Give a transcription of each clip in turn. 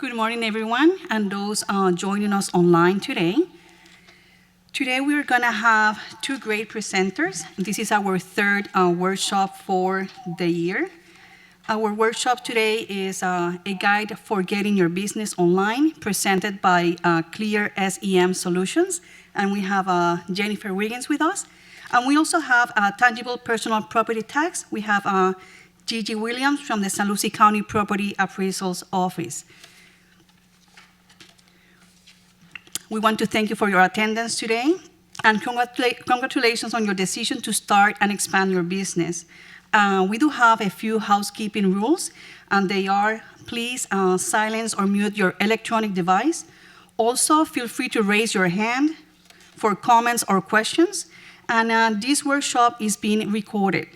Good morning, everyone, and those joining us online today. Today, we're going to have two great presenters. This is our third workshop for the year. Our workshop today is a guide for getting your business online, presented by Clear SEM Solutions, and we have Jennifer Wiggins with us. And we also have Tangible Personal Property Tax. We have Gigi Williams from the San Luis County Property Appraisal's Office. We want to thank you for your attendance today, and congratulations on your decision to start and expand your business. We do have a few housekeeping rules, and they are, please silence or mute your electronic device. Also, feel free to raise your hand for comments or questions, and this workshop is being recorded.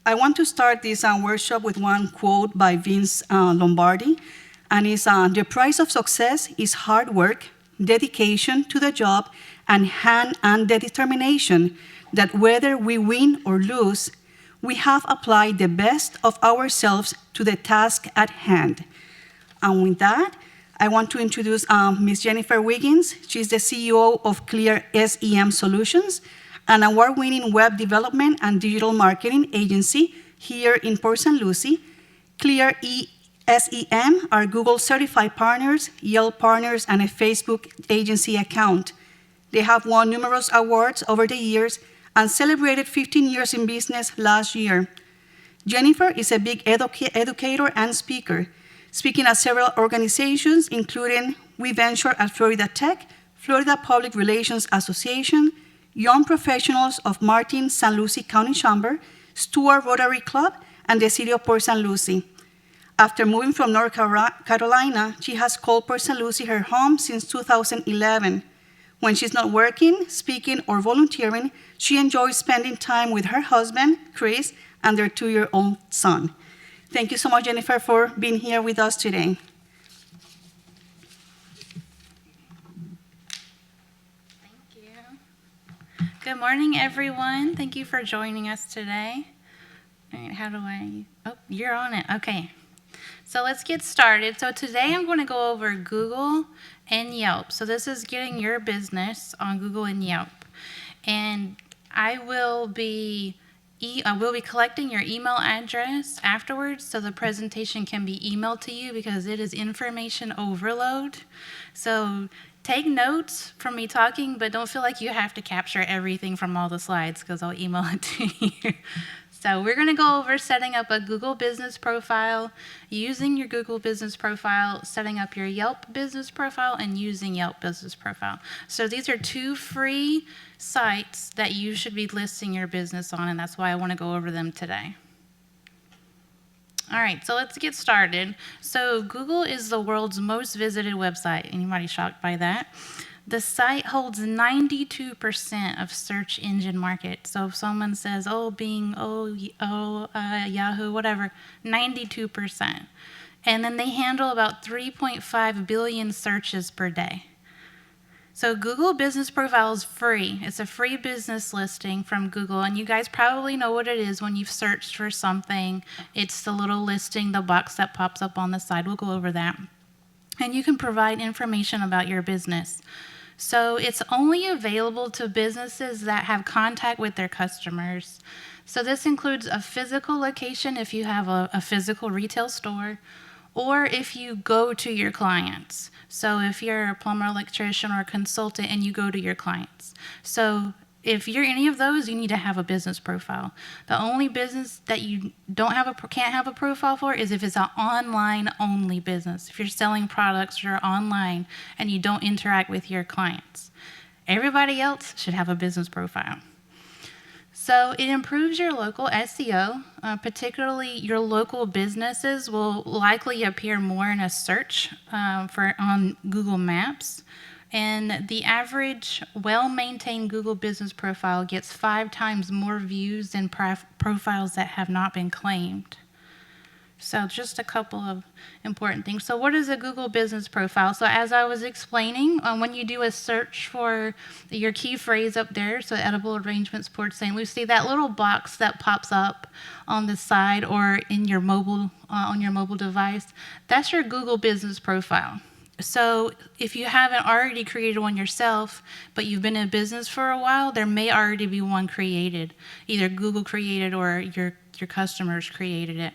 I want to start this workshop with one quote by Vince Lombardi, and it's, the price of success is hard work, dedication to the job, and hand-on determination that whether we win or lose, we have applied the best of ourselves to the task at hand. And with that, I want to introduce Ms. Jennifer Wiggins. She's the CEO of Clear SEM Solutions, an award-winning web development and digital marketing agency here in Port St. Lucie. Clear SEM are Google certified partners, Yelp partners, and a Facebook agency account. They have won numerous awards over the years and celebrated 15 years in business last year. Jennifer is a big educator and speaker, speaking at several organizations, including We Venture at Florida Tech, Florida Public Relations Association, Young Professionals of Martin St. Lucie County Chamber, Stewart Rotary Club, and the City of Port St. Lucie. After moving from North Carolina, she has called Port St. Lucie her home since 2011. When she's not working, speaking, or volunteering, she enjoys spending time with her husband, Chris, and their 2-year-old son. Thank you so much, Jennifer, for being here with us today. Thank you. Good morning, everyone. Thank you for joining us today. All right, oh, you're on it. Okay. So let's get started. So today I'm going to go over Google and Yelp. So this is getting your business on Google and Yelp. And I will be collecting your email address afterwards so the presentation can be emailed to you because it is information overload. So take notes from me talking, but don't feel like you have to capture everything from all the slides because I'll email it to you. So we're going to go over setting up a Google business profile, using your Google business profile, setting up your Yelp business profile, and using Yelp business profile. So these are two free sites that you should be listing your business on, and that's why I want to go over them today. All right, so let's get started. So Google is the world's most visited website. Anybody shocked by that? The site holds 92% of search engine market. So if someone says, oh, Bing, Yahoo, whatever, 92%. And then they handle about 3.5 billion searches per day. So Google Business Profile is free. It's a free business listing from Google, and you guys probably know what it is when you've searched for something. It's the little listing, the box that pops up on the side. We'll go over that. And you can provide information about your business. So it's only available to businesses that have contact with their customers. So this includes a physical location if you have a physical retail store, or if you go to your clients. So if you're a plumber, electrician, or a consultant and you go to your clients. So if you're any of those, you need to have a business profile. The only business that you can't have a profile for is if it's an online-only business. If you're selling products or online and you don't interact with your clients. Everybody else should have a business profile. So it improves your local SEO, particularly your local businesses will likely appear more in a search on Google Maps. And the average well-maintained Google business profile gets 5 times more views than profiles that have not been claimed. So just a couple of important things. So what is a Google business profile? So as I was explaining, when you do a search for your key phrase up there, so edible arrangements, Port St. Lucie, that little box that pops up on the side or in your mobile on your mobile device, that's your Google business profile. So if you haven't already created one yourself, but you've been in business for a while, there may already be one created. Either Google created or your customers created it.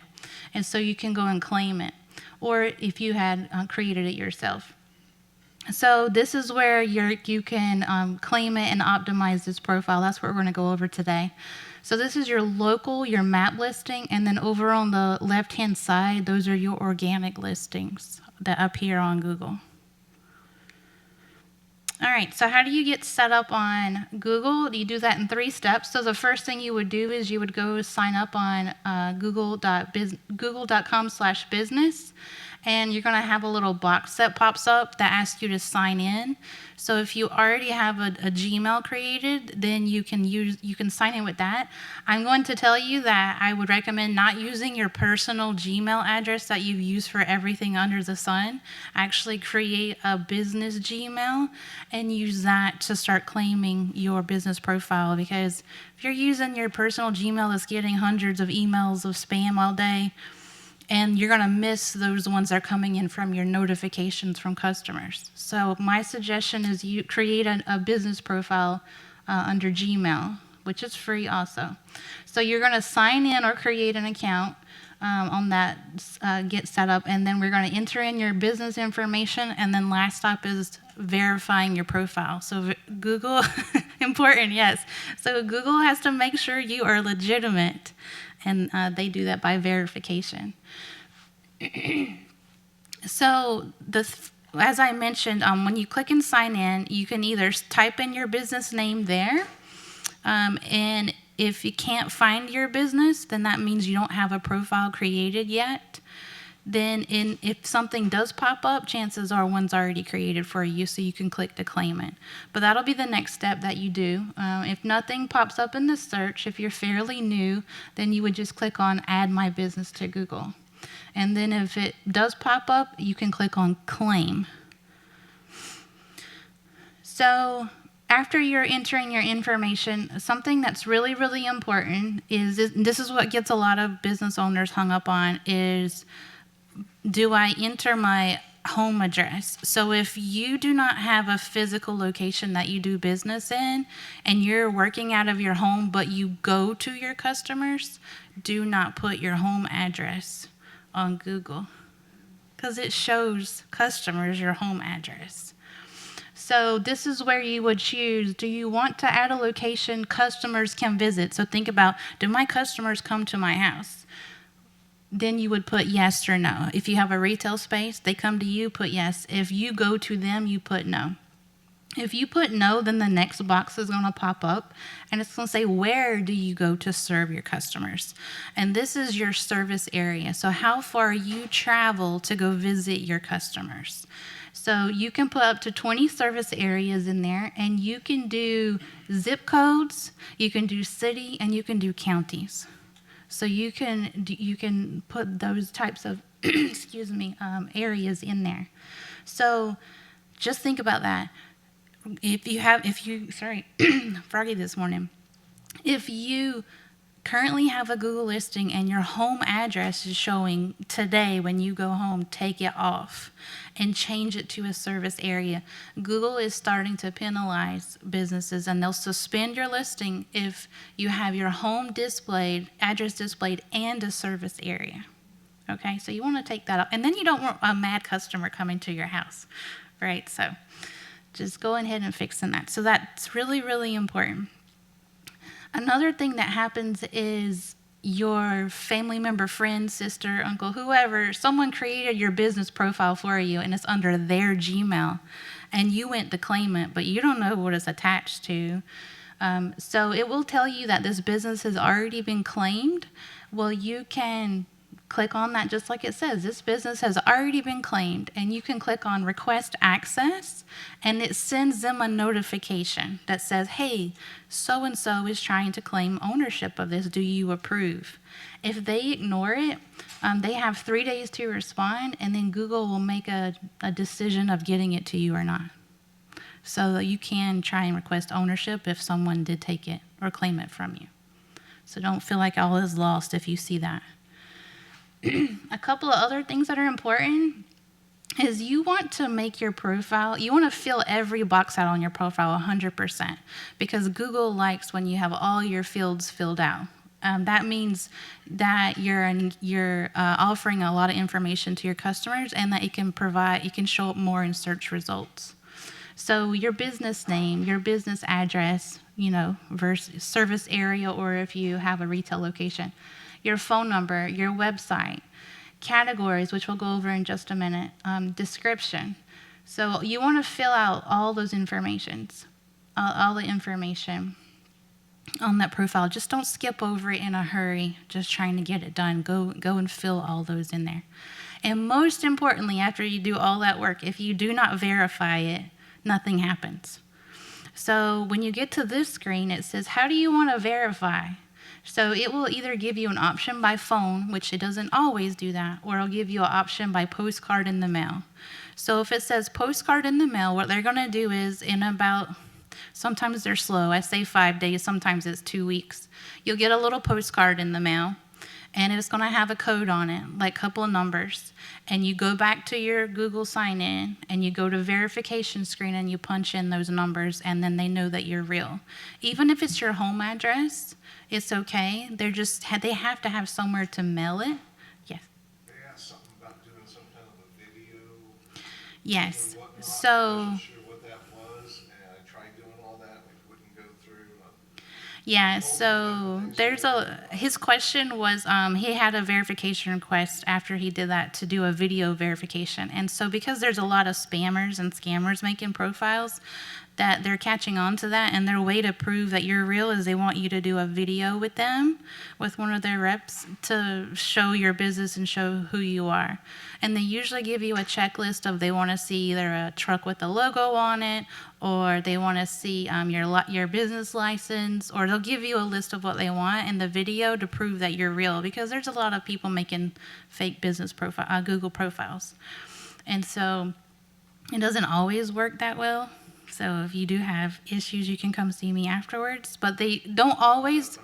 And so you can go and claim it, or if you had created it yourself. So this is where you can claim it and optimize this profile. That's what we're going to go over today. So this is your local, your map listing, and then over on the left-hand side, those are your organic listings that appear on Google. All right, so how do you get set up on Google? You do that in 3 steps. So the first thing you would do is you would go sign up on google.com/business, and you're going to have a little box that pops up that asks you to sign in. So if you already have a Gmail created, then you can sign in with that. I'm going to tell you that I would recommend not using your personal Gmail address that you've used for everything under the sun. Actually create a business Gmail and use that to start claiming your business profile, because if you're using your personal Gmail that's getting hundreds of emails of spam all day, and you're going to miss those ones that are coming in from your notifications from customers. So my suggestion is you create a business profile under Gmail, which is free also. So you're going to sign in or create an account on that, get set up, and then we're going to enter in your business information, and then last stop is verifying your profile. So Google, important, yes. So Google has to make sure you are legitimate, and they do that by verification. So as I mentioned, when you click and sign in, you can either type in your business name there, and if you can't find your business, then that means you don't have a profile created yet. Then if something does pop up, chances are one's already created for you, so you can click to claim it. But that'll be the next step that you do. If nothing pops up in the search, if you're fairly new, then you would just click on Add My Business to Google. And then if it does pop up, you can click on Claim. So after you're entering your information, something that's really, really important is, this is what gets a lot of business owners hung up on, is, do I enter my home address? So if you do not have a physical location that you do business in, and you're working out of your home, but you go to your customers, do not put your home address on Google, because it shows customers your home address. So this is where you would choose, do you want to add a location customers can visit? So think about, do my customers come to my house? Then you would put yes or no. If you have a retail space, they come to you, put yes. If you go to them, you put no. If you put no, then the next box is going to pop up, and it's going to say, where do you go to serve your customers? And this is your service area. So how far you travel to go visit your customers. So you can put up to 20 service areas in there, and you can do zip codes, you can do city, and you can do counties. So you can put those types of areas in there. So just think about that. Froggy this morning. If you currently have a Google listing and your home address is showing today, when you go home, take it off and change it to a service area. Google is starting to penalize businesses, and they'll suspend your listing if you have your home displayed, address displayed, and a service area. Okay, so you want to take that off. And then you don't want a mad customer coming to your house, right? So just go ahead and fix that. So that's really, really important. Another thing that happens is your family member, friend, sister, uncle, whoever, someone created your business profile for you, and it's under their Gmail, and you went to claim it, but you don't know what it's attached to. So it will tell you that this business has already been claimed. Well, you can click on that just like it says. This business has already been claimed, and you can click on request access, and it sends them a notification that says, hey, so-and-so is trying to claim ownership of this. Do you approve? If they ignore it, they have 3 days to respond, and then Google will make a decision of getting it to you or not. So you can try and request ownership if someone did take it or claim it from you. So don't feel like all is lost if you see that. A couple of other things that are important is you want to make your profile, you want to fill every box out on your profile 100%, because Google likes when you have all your fields filled out. That means that you're offering a lot of information to your customers, and that you can show up more in search results. So your business name, your business address, versus service area, or if you have a retail location, your phone number, your website, categories, which we'll go over in just a minute, description. So you want to fill out all those informations, all the information on that profile. Just don't skip over it in a hurry, just trying to get it done. Go and fill all those in there. And most importantly, after you do all that work, if you do not verify it, nothing happens. So when you get to this screen, it says, how do you want to verify? So it will either give you an option by phone, which it doesn't always do that, or it'll give you an option by postcard in the mail. So if it says postcard in the mail, what they're going to do is sometimes they're slow. I say 5 days, sometimes it's 2 weeks. You'll get a little postcard in the mail, and it's going to have a code on it, like a couple of numbers. And you go back to your Google sign-in, and you go to verification screen, and you punch in those numbers, and then they know that you're real. Even if it's your home address, it's okay. They have to have somewhere to mail it. Yes. They asked something about doing some kind of a video. Yes. Or whatnot. So. I wasn't sure what that was, and I tried doing all that, and it wouldn't go through. Yeah, so his question was, he had a verification request after he did that to do a video verification. And so because there's a lot of spammers and scammers making profiles, that they're catching on to that, and their way to prove that you're real is they want you to do a video with them, with one of their reps, to show your business and show who you are. And they usually give you a checklist of they want to see either a truck with a logo on it, or they want to see your business license, or they'll give you a list of what they want in the video to prove that you're real, because there's a lot of people making fake business Google profiles. And so it doesn't always work that well. So if you do have issues, you can come see me afterwards. But they don't always,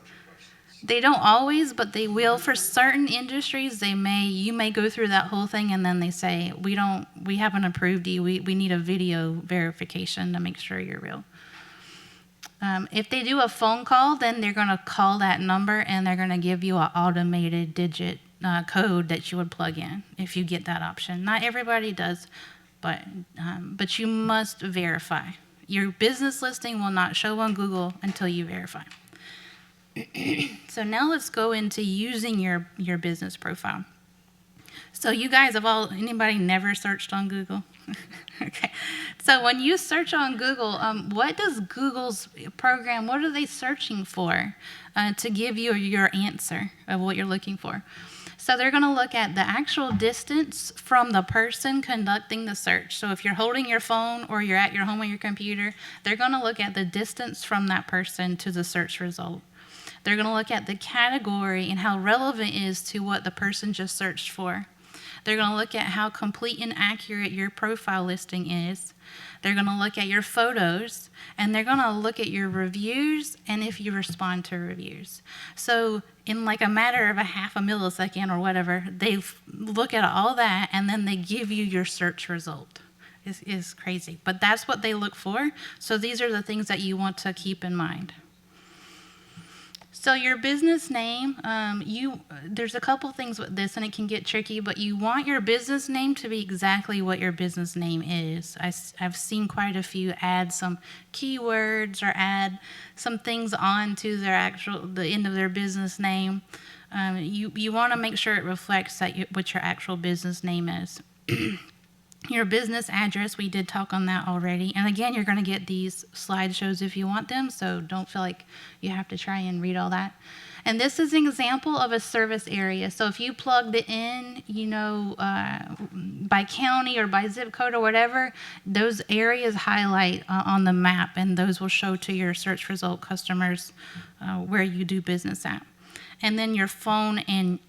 but they will. For certain industries, you may go through that whole thing, and then they say, we haven't approved you. We need a video verification to make sure you're real. If they do a phone call, then they're going to call that number, and they're going to give you an automated digit code that you would plug in if you get that option. Not everybody does. But you must verify. Your business listing will not show on Google until you verify. So now let's go into using your business profile. So you guys anybody never searched on Google? Okay. So when you search on Google, what does Google's program, what are they searching for to give you your answer of what you're looking for? So they're going to look at the actual distance from the person conducting the search. So if you're holding your phone or you're at your home on your computer, they're going to look at the distance from that person to the search result. They're going to look at the category and how relevant it is to what the person just searched for. They're going to look at how complete and accurate your profile listing is. They're going to look at your photos, and they're going to look at your reviews and if you respond to reviews. So in like a matter of a half a millisecond or whatever, they look at all that, and then they give you your search result. It's crazy, but that's what they look for. So these are the things that you want to keep in mind. So your business name, there's a couple things with this, and it can get tricky, but you want your business name to be exactly what your business name is. I've seen quite a few add some keywords or add some things onto the end of their business name. You want to make sure it reflects what your actual business name is. Your business address, we did talk on that already. And again, you're going to get these slideshows if you want them, so don't feel like you have to try and read all that. And this is an example of a service area. So if you plugged it in, by county or by zip code or whatever, those areas highlight on the map, and those will show to your search result customers where you do business at. And then your phone and,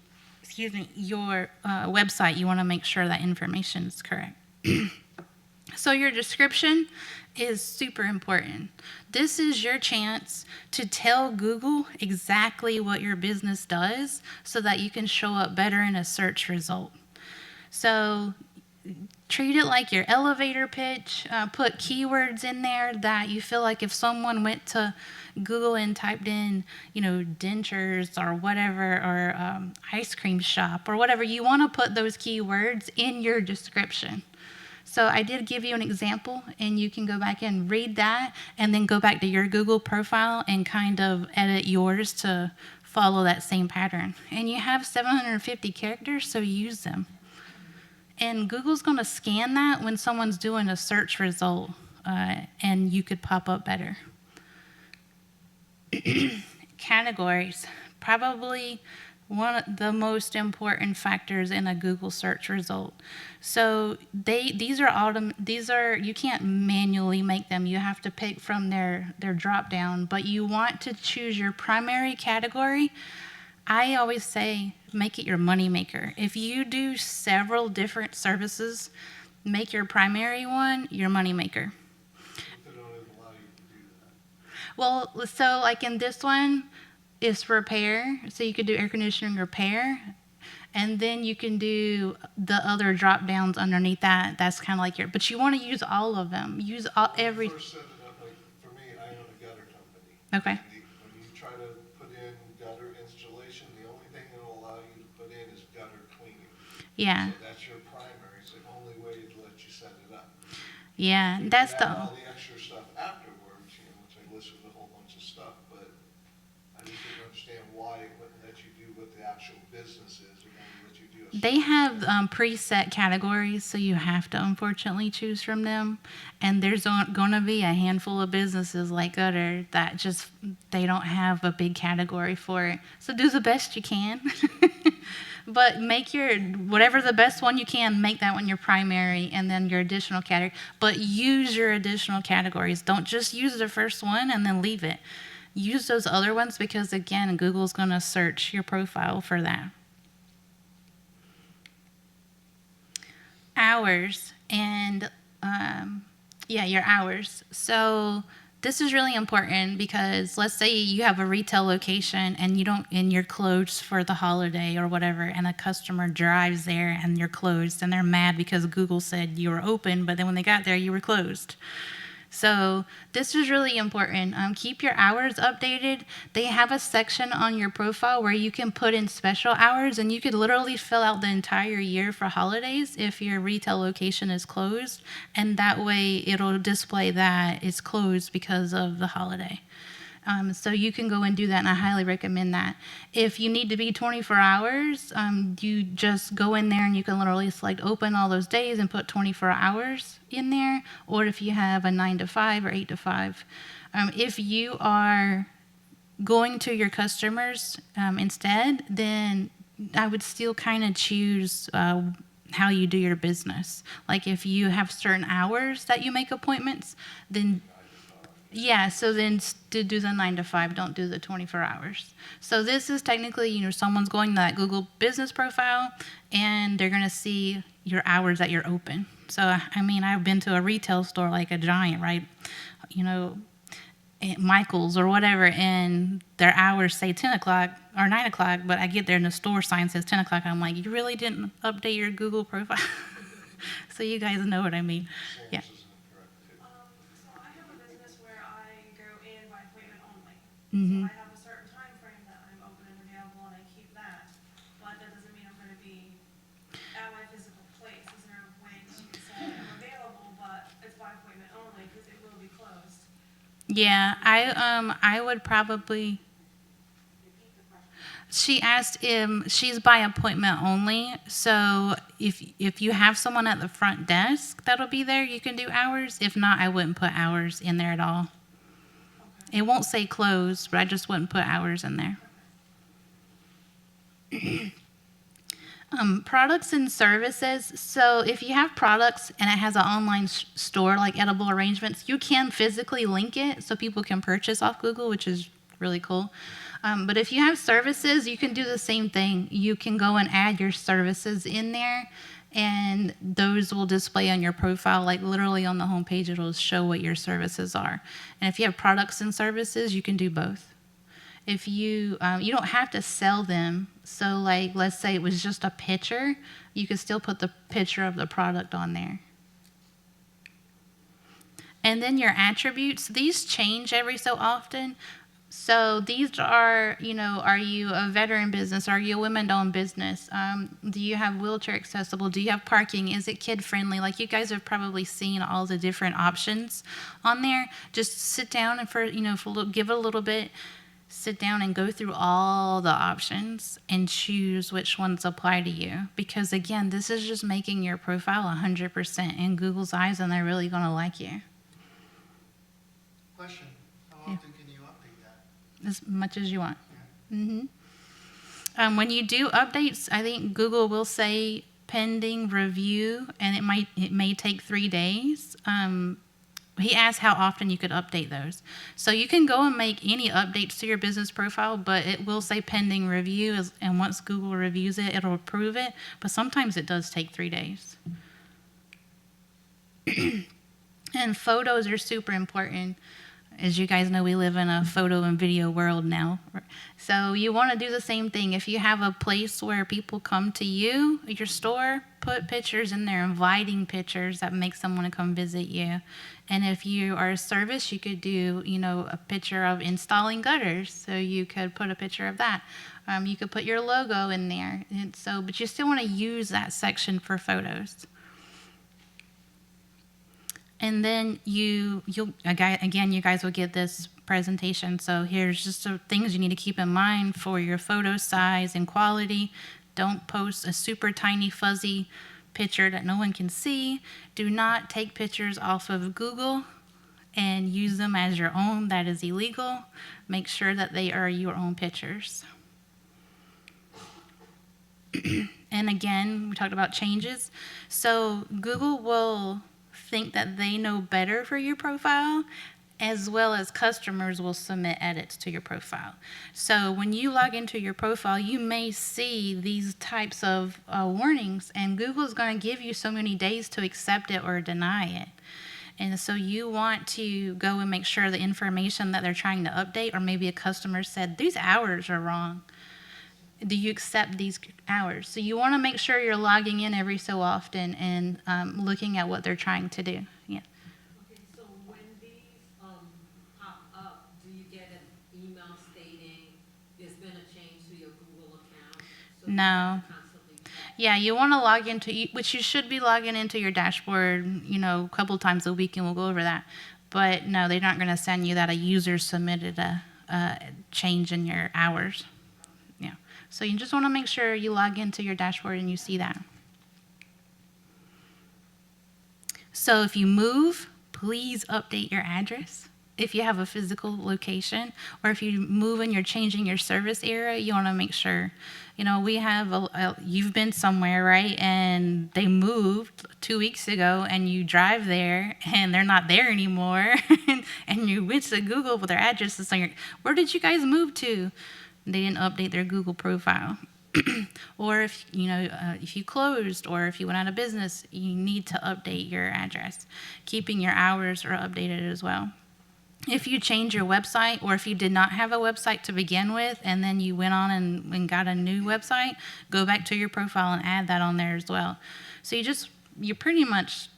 your website, you want to make sure that information is correct. So your description is super important. This is your chance to tell Google exactly what your business does so that you can show up better in a search result. So treat it like your elevator pitch. Put keywords in there that you feel like if someone went to Google and typed in, dentures or whatever, or ice cream shop or whatever, you want to put those keywords in your description. So I did give you an example, and you can go back and read that, and then go back to your Google profile and kind of edit yours to follow that same pattern. And you have 750 characters, so use them. And Google's going to scan that when someone's doing a search result, and you could pop up better. Categories, probably one of the most important factors in a Google search result. So these are you can't manually make them. You have to pick from their drop down, but you want to choose your primary category. I always say make it your money maker. If you do several different services, make your primary one your money maker. They don't even allow you to do that. Well, so like in this one, it's repair. So you could do air conditioning repair. And then you can do the other drop downs underneath that. That's kind of like but you want to use all of them. Use every. When I first set it up, like, for me, I own a gutter company. Okay. When you try to put in gutter installation, the only thing that will allow you to put in is gutter cleaning. Yeah. So that's your primary, so the only way to let you set it up. Yeah, You that's can add the. all the extra stuff afterwards, which I listed a whole bunch of stuff, but I just didn't understand why it wouldn't let you do what the actual business is. It only let you do a They certain have preset categories, so you have to unfortunately choose from them. And there's going to be a handful of businesses like Gutter that just they don't have a big category for it. So do the best you can, but make your whatever the best one you can. Make that one your primary, and then your additional category. But use your additional categories. Don't just use the first one and then leave it. Use those other ones because again, Google's going to search your profile for that. Hours and your hours. So this is really important because let's say you have a retail location and you're closed for the holiday or whatever, and a customer drives there and you're closed and they're mad because Google said you were open, but then when they got there you were closed. So this is really important. Keep your hours updated. They have a section on your profile where you can put in special hours, and you could literally fill out the entire year for holidays if your retail location is closed, and that way it'll display that it's closed because of the holiday. So you can go and do that, and I highly recommend that. If you need to be 24 hours, you just go in there and you can literally select open all those days and put 24 hours in there, or if you have a 9 to 5 or 8 to 5. If you are going to your customers instead, then I would still kind of choose how you do your business. Like if you have certain hours that you make appointments, then so then do the 9 to 5, don't do the 24 hours. So this is technically, someone's going to that Google business profile and they're going to see your hours that you're open. So, I've been to a retail store like a Giant, right? Michael's or whatever, and their hours say 10 o'clock or 9 o'clock, but I get there and the store sign says 10 o'clock. I'm like, you really didn't update your Google profile? So you guys know what I mean. Yeah. So I have a business where I go in by appointment only. Mm-hmm. So I have a certain time frame that I'm open and available, and I keep that. But that doesn't mean I'm going to be at my physical place. Is there a way to say I'm available, but it's by appointment only because it will be closed? Yeah, I would probably. She asked she's by appointment only. So if you have someone at the front desk that'll be there, you can do hours. If not, I wouldn't put hours in there at all. It won't say closed, but I just wouldn't put hours in there. Products and services. So if you have products and it has an online store like Edible Arrangements, you can physically link it so people can purchase off Google, which is really cool. But if you have services, you can do the same thing. You can go and add your services in there, and those will display on your profile, like literally on the homepage, it'll show what your services are. And if you have products and services, you can do both. If you you don't have to sell them, so like let's say it was just a picture, you can still put the picture of the product on there. And then your attributes, these change every so often. So these are, are you a veteran business? Are you a women-owned business? Do you have wheelchair accessible? Do you have parking? Is it kid-friendly? Like you guys have probably seen all the different options on there. Just sit down and give it a little bit. Sit down and go through all the options and choose which ones apply to you. Because again, this is just making your profile 100% in Google's eyes, and they're really going to like you. Question, how often can you update that? As much as you want. Yeah. When you do updates, I think Google will say pending review, and it may take 3 days. He asked how often you could update those. So you can go and make any updates to your business profile, but it will say pending review, and once Google reviews it, it'll approve it. But sometimes it does take 3 days. And photos are super important. As you guys know, we live in a photo and video world now. So you want to do the same thing. If you have a place where people come to you, your store, put pictures in there, inviting pictures that make someone to come visit you. And if you are a service, you could do, a picture of installing gutters. So you could put a picture of that. You could put your logo in there. And so, but you still want to use that section for photos. And then you guys will get this presentation. So here's just some things you need to keep in mind for your photo size and quality. Don't post a super tiny fuzzy picture that no one can see. Do not take pictures off of Google and use them as your own. That is illegal. Make sure that they are your own pictures. And again, we talked about changes. So Google will think that they know better for your profile, as well as customers will submit edits to your profile. So when you log into your profile, you may see these types of warnings, and Google's going to give you so many days to accept it or deny it. And so you want to go and make sure the information that they're trying to update, or maybe a customer said, these hours are wrong. Do you accept these hours? So you want to make sure you're logging in every so often and looking at what they're trying to do. Yeah. Okay, so when these pop up, do you get an email stating there's been a change to your Google account? So you No. have to constantly check? Yeah, you want to log into, which you should be logging into your dashboard, a couple times a week, and we'll go over that. But no, they're not going to send you that a user submitted a change in your hours. Yeah. So you just want to make sure you log into your dashboard and you see that. So if you move, please update your address. If you have a physical location, or if you move and you're changing your service area, you want to make sure. We have you've been somewhere, right? And they moved 2 weeks ago, and you drive there, and they're not there anymore. And you went to Google with their address, and so where did you guys move to? They didn't update their Google profile. Or if you closed, or if you went out of business, you need to update your address. Keeping your hours are updated as well. If you change your website, or if you did not have a website to begin with, and then you went on and got a new website, go back to your profile and add that on there as well. So you pretty much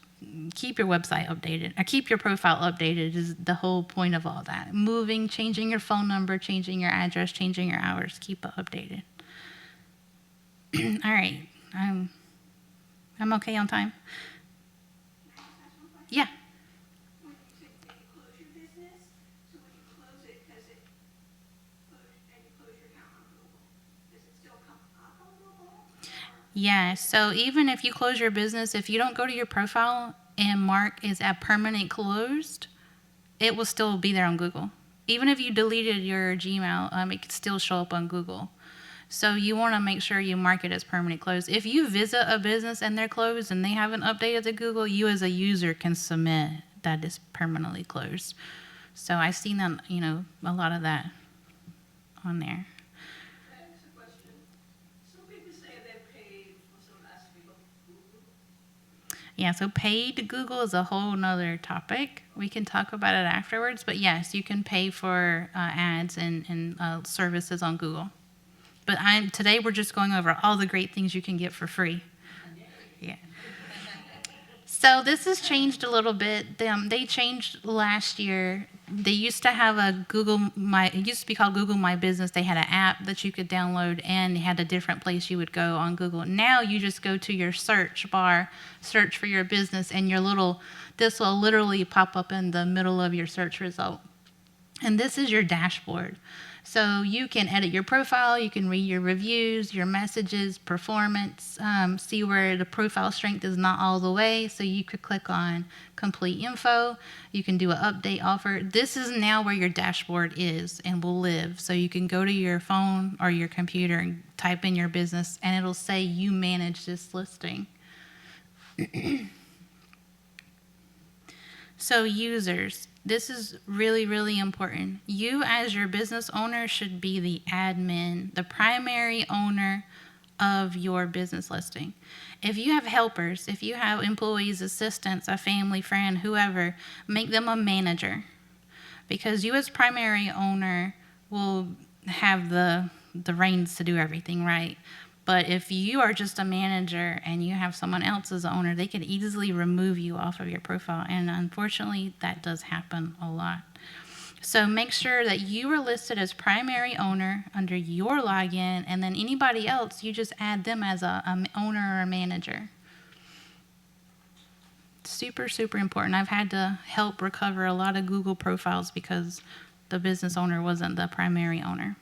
keep your website updated, or keep your profile updated is the whole point of all that. Moving, changing your phone number, changing your address, changing your hours, keep it updated. All right, I'm okay on time. Yeah. When you said that you close your business, so when you close it, because it closed and you close your account on Google, Yeah, so even if you close your business, if you don't go to your profile and mark is at permanent closed, it will still be there on Google. Even if you deleted your Gmail, it could still show up on Google. So you want to make sure you mark it as permanent closed. If you visit a business and they're closed and they haven't updated to Google, you as a user can submit that it's permanently closed. So I've seen that, a lot of that on there. Can I ask a question? Some people say they paid for some aspect of Google. Yeah, so paid Google is a whole nother topic. We can talk about it afterwards, but yes, you can pay for ads and services on Google. But today we're just going over all the great things you can get for free. Yeah. So this has changed a little bit. They changed last year. They used to have it used to be called Google My Business. They had an app that you could download and they had a different place you would go on Google. Now you just go to your search bar, search for your business, and this will literally pop up in the middle of your search result. And this is your dashboard. So you can edit your profile, you can read your reviews, your messages, performance, see where the profile strength is not all the way. So you could click on complete info. You can do an update offer. This is now where your dashboard is and will live. So you can go to your phone or your computer and type in your business and it'll say you manage this listing. So users, this is really, really important. You as your business owner should be the admin, the primary owner of your business listing. If you have helpers, if you have employees, assistants, a family friend, whoever, make them a manager. Because you as primary owner will have the reins to do everything, right? But if you are just a manager and you have someone else as the owner, they can easily remove you off of your profile. And unfortunately, that does happen a lot. So make sure that you are listed as primary owner under your login, and then anybody else, you just add them as an owner or a manager. Super, super important. I've had to help recover a lot of Google profiles because the business owner wasn't the primary owner.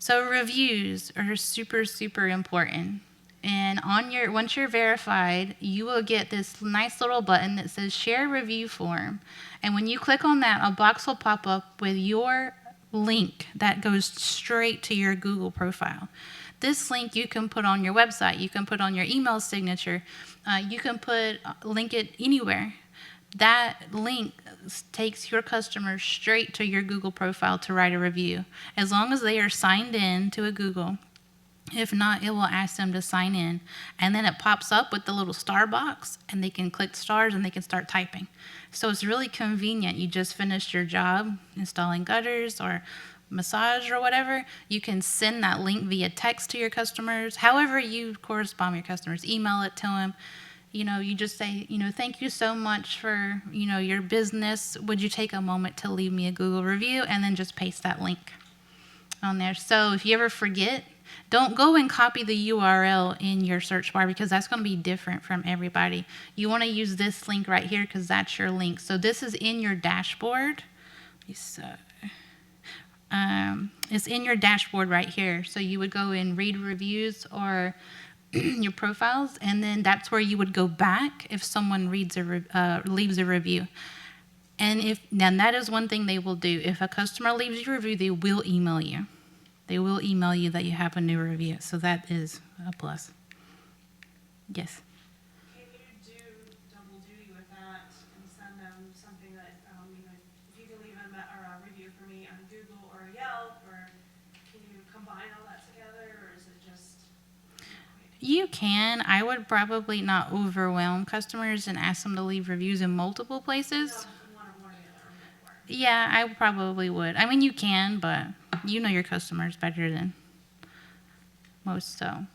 So reviews are super, super important. And once you're verified, you will get this nice little button that says share review form. And when you click on that, a box will pop up with your link that goes straight to your Google profile. This link you can put on your website, you can put on your email signature, you can link it anywhere. That link takes your customers straight to your Google profile to write a review, as long as they are signed in to a Google. If not, it will ask them to sign in, and then it pops up with the little star box, and they can click stars and they can start typing. So it's really convenient. You just finished your job installing gutters or massage or whatever, you can send that link via text to your customers. However you correspond with your customers, email it to them. You just say, thank you so much for, your business. Would you take a moment to leave me a Google review? And then just paste that link on there. So if you ever forget, don't go and copy the URL in your search bar because that's going to be different from everybody. You want to use this link right here because that's your link. So this is in your dashboard. It's in your dashboard right here. So you would go and read reviews or your profiles, and then that's where you would go back if someone leaves a review. And then that is one thing they will do. If a customer leaves you a review, they will email you. They will email you that you have a new review. So that is a plus. Yes. Can you do double duty with that and send them something that, if you can leave a review for me on Google or Yelp, or can you combine all that together, or is it just? You can. I would probably not overwhelm customers and ask them to leave reviews in multiple places. One or the other, or Yeah, I probably would. I mean, you can, but you know your customers better than most, so.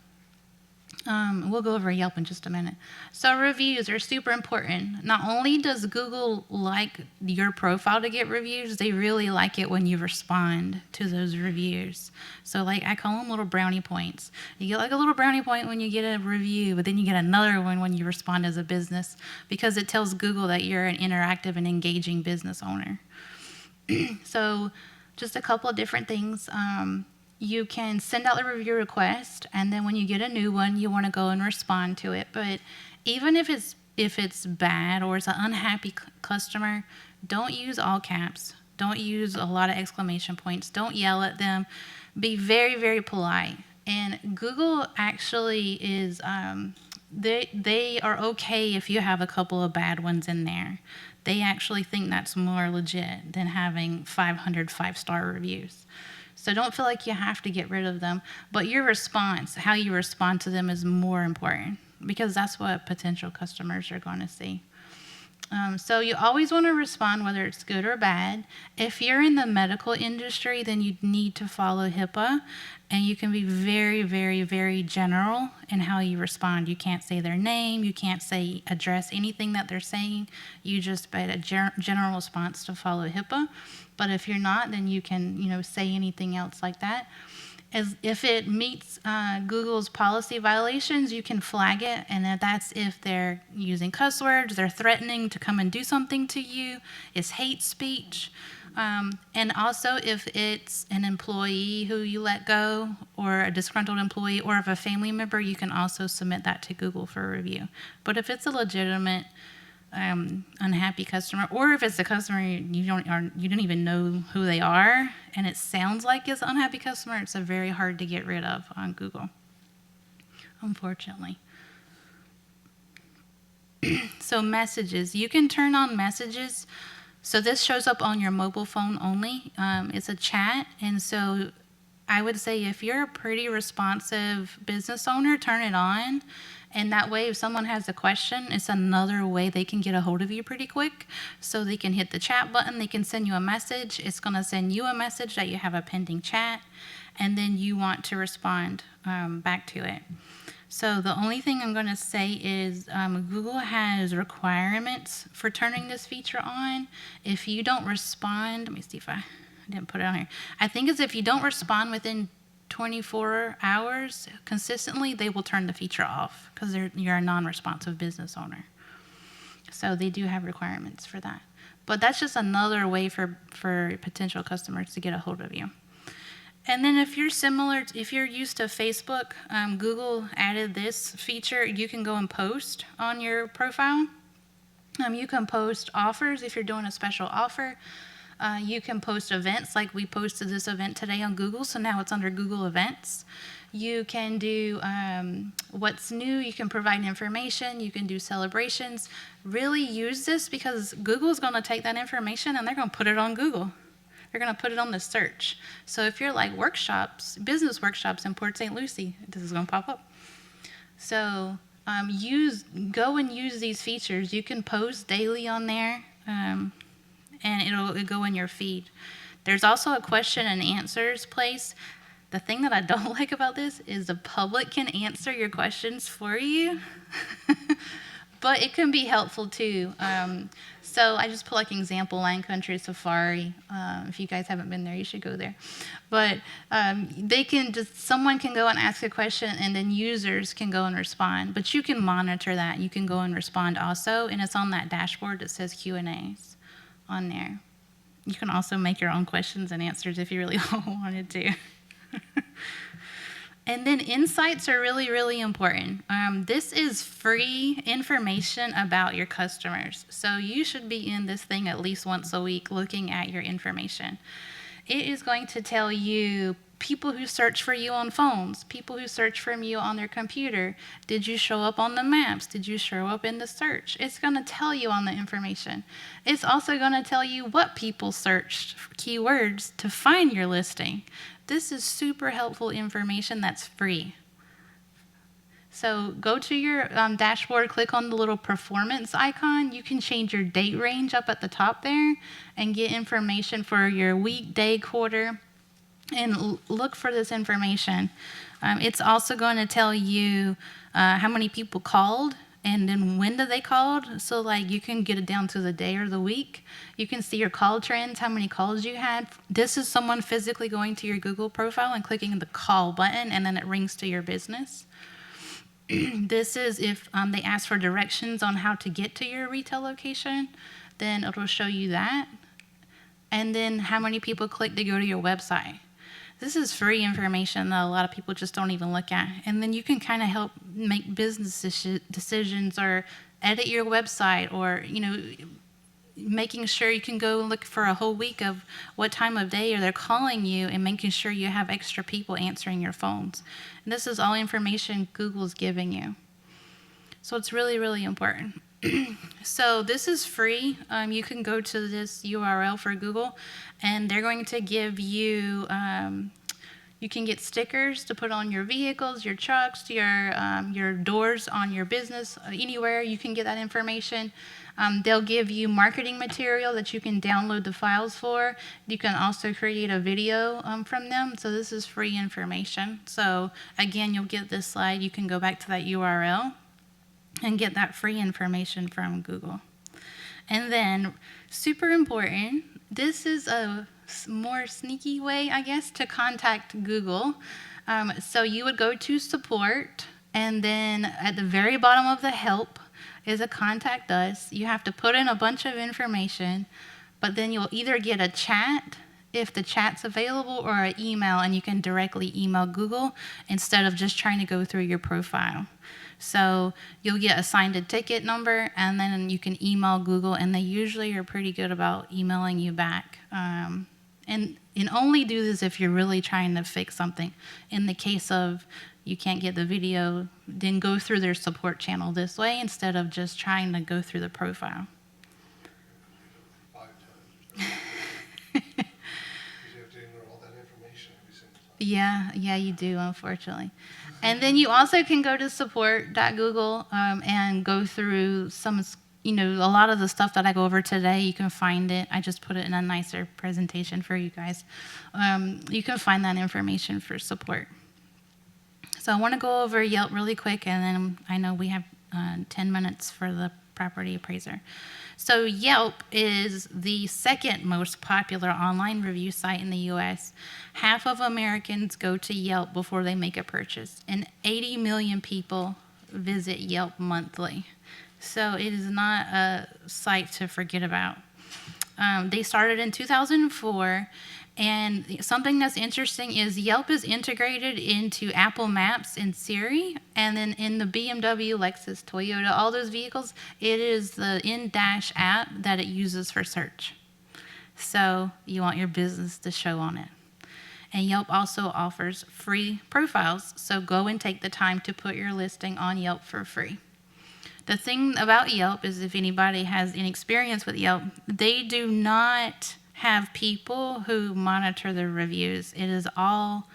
We'll go over Yelp in just a minute. So reviews are super important. Not only does Google like your profile to get reviews, they really like it when you respond to those reviews. So I call them little brownie points. You get like a little brownie point when you get a review, but then you get another one when you respond as a business because it tells Google that you're an interactive and engaging business owner. So just a couple of different things. you can send out the review request, and then when you get a new one, you want to go and respond to it. But even if it's bad or it's an unhappy customer, don't use all caps. Don't use a lot of exclamation points. Don't yell at them. Be very, very polite. And Google actually is they are okay if you have a couple of bad ones in there. They actually think that's more legit than having 500 5-star reviews. So don't feel like you have to get rid of them, but your response, how you respond to them, is more important because that's what potential customers are going to see. So you always want to respond whether it's good or bad. If you're in the medical industry, then you need to follow HIPAA, and you can be very, very, very general in how you respond. You can't say their name, you can't say address anything that they're saying. You just made a general response to follow HIPAA. But if you're not, then you can, say anything else like that. If it meets Google's policy violations, you can flag it, and that's if they're using cuss words, they're threatening to come and do something to you, it's hate speech. And also if it's an employee who you let go, or a disgruntled employee, or if a family member, you can also submit that to Google for review. But if it's a legitimate unhappy customer, or if it's a customer you don't even know who they are, and it sounds like it's an unhappy customer, it's very hard to get rid of on Google, unfortunately. So messages, you can turn on messages. So this shows up on your mobile phone only. It's a chat, and so I would say if you're a pretty responsive business owner, turn it on. And that way, if someone has a question, it's another way they can get a hold of you pretty quick. So they can hit the chat button, they can send you a message. It's going to send you a message that you have a pending chat, and then you want to respond back to it. So the only thing I'm going to say is Google has requirements for turning this feature on. If you don't respond, let me see if I didn't put it on here. I think it's if you don't respond within 24 hours consistently, they will turn the feature off because you're a non-responsive business owner. So they do have requirements for that. But that's just another way for potential customers to get a hold of you. And then if you're used to Facebook, Google added this feature. You can go and post on your profile. You can post offers if you're doing a special offer. You can post events, like we posted this event today on Google, so now it's under Google Events. You can do what's new, you can provide information, you can do celebrations. Really use this because Google's going to take that information and they're going to put it on Google. They're going to put it on the search. So if you're like business workshops in Port St. Lucie, this is going to pop up. So go and use these features. You can post daily on there. And it'll go in your feed. There's also a question and answers place. The thing that I don't like about this is the public can answer your questions for you, but it can be helpful too. So I just put like example, Lion Country Safari. If you guys haven't been there, you should go there. But someone can go and ask a question, and then users can go and respond. But you can monitor that. You can go and respond also, and it's on that dashboard that says Q&As. On there. You can also make your own questions and answers if you really wanted to. And then insights are really, really important. This is free information about your customers. So you should be in this thing at least once a week looking at your information. It is going to tell you people who search for you on phones, people who search for you on their computer. Did you show up on the maps? Did you show up in the search? It's going to tell you on the information. It's also going to tell you what people searched for keywords to find your listing. This is super helpful information that's free. So go to your dashboard, click on the little performance icon. You can change your date range up at the top there and get information for your week, day, quarter, and look for this information. It's also going to tell you how many people called and then when did they called. So like you can get it down to the day or the week. You can see your call trends, how many calls you had. This is someone physically going to your Google profile and clicking the call button, and then it rings to your business. This is if they ask for directions on how to get to your retail location, then it'll show you that. And then how many people click to go to your website. This is free information that a lot of people just don't even look at. And then you can kind of help make business decisions or edit your website, or, making sure you can go look for a whole week of what time of day they're calling you, and making sure you have extra people answering your phones. And this is all information Google's giving you. So it's really, really important. So this is free. You can go to this URL for Google, and they're going to give you, you can get stickers to put on your vehicles, your trucks, your doors on your business, anywhere you can get that information. They'll give you marketing material that you can download the files for. You can also create a video from them. So this is free information. So again, you'll get this slide. You can go back to that URL and get that free information from Google. And then, super important, this is a more sneaky way, I guess, to contact Google. So you would go to support, and then at the very bottom of the help is a contact us. You have to put in a bunch of information, but then you'll either get a chat if the chat's available, or an email, and you can directly email Google instead of just trying to go through your profile. So you'll get assigned a ticket number, and then you can email Google, and they usually are pretty good about emailing you back. And only do this if you're really trying to fix something. In the case of you can't get the video, then go through their support channel this way instead of just trying to go through the profile. 5 times. Because you have to enter all that information every single time. Yeah, you do, unfortunately. And then you also can go to support.google and go through a lot of the stuff that I go over today. You can find it. I just put it in a nicer presentation for you guys. You can find that information for support. So I want to go over Yelp really quick, and then I know we have 10 minutes for the property appraiser. So Yelp is the second most popular online review site in the U.S. Half of Americans go to Yelp before they make a purchase, and 80 million people visit Yelp monthly. So it is not a site to forget about. They started in 2004, and something that's interesting is Yelp is integrated into Apple Maps and Siri, and then in the BMW, Lexus, Toyota, all those vehicles, it is the in-dash app that it uses for search. So you want your business to show on it. And Yelp also offers free profiles, so go and take the time to put your listing on Yelp for free. The thing about Yelp is, if anybody has any experience with Yelp, they do not have people who monitor the reviews. It is all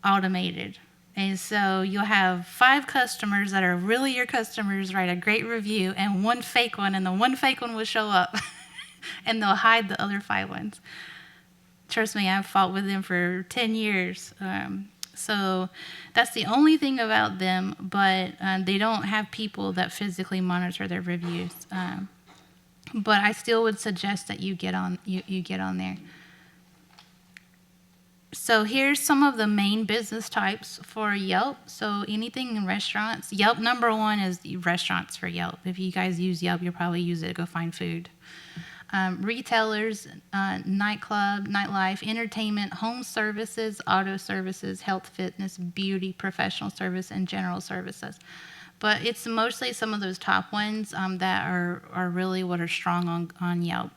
automated. And so you'll have 5 customers that are really your customers write a great review, and one fake one, and the one fake one will show up and they'll hide the other 5 ones. Trust me, I've fought with them for 10 years. So that's the only thing about them, but they don't have people that physically monitor their reviews. But I still would suggest that you get on there. So here's some of the main business types for Yelp. So anything in restaurants. Yelp number 1 is restaurants for Yelp. If you guys use Yelp, you'll probably use it to go find food. Retailers, nightclub, nightlife, entertainment, home services, auto services, health, fitness, beauty, professional service, and general services. But it's mostly some of those top ones that are really what are strong on Yelp.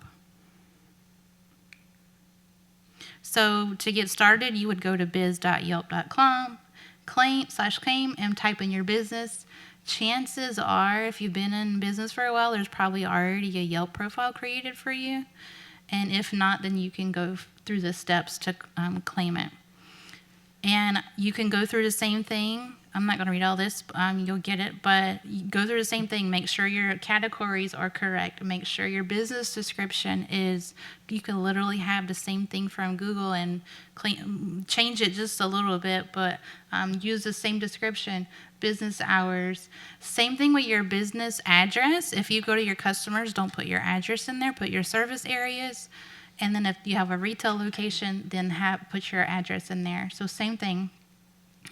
So to get started, you would go to biz.yelp.com, claim, and type in your business. Chances are, if you've been in business for a while, there's probably already a Yelp profile created for you. And if not, then you can go through the steps to claim it. And you can go through the same thing. I'm not going to read all this. You'll get it. But you go through the same thing. Make sure your categories are correct. Make sure your business description is, you can literally have the same thing from Google and change it just a little bit, but use the same description. Business hours. Same thing with your business address. If you go to your customers, don't put your address in there. Put your service areas. And then if you have a retail location, then put your address in there. So same thing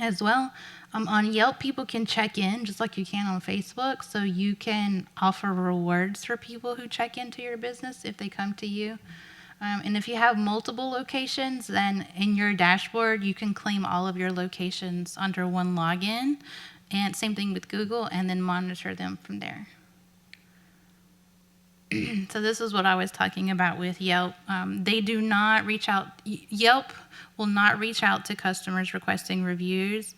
as well. On Yelp, people can check in just like you can on Facebook. So you can offer rewards for people who check into your business if they come to you. And if you have multiple locations, then in your dashboard, you can claim all of your locations under one login. And same thing with Google, and then monitor them from there. So this is what I was talking about with Yelp. They do not reach out. Yelp will not reach out to customers requesting reviews.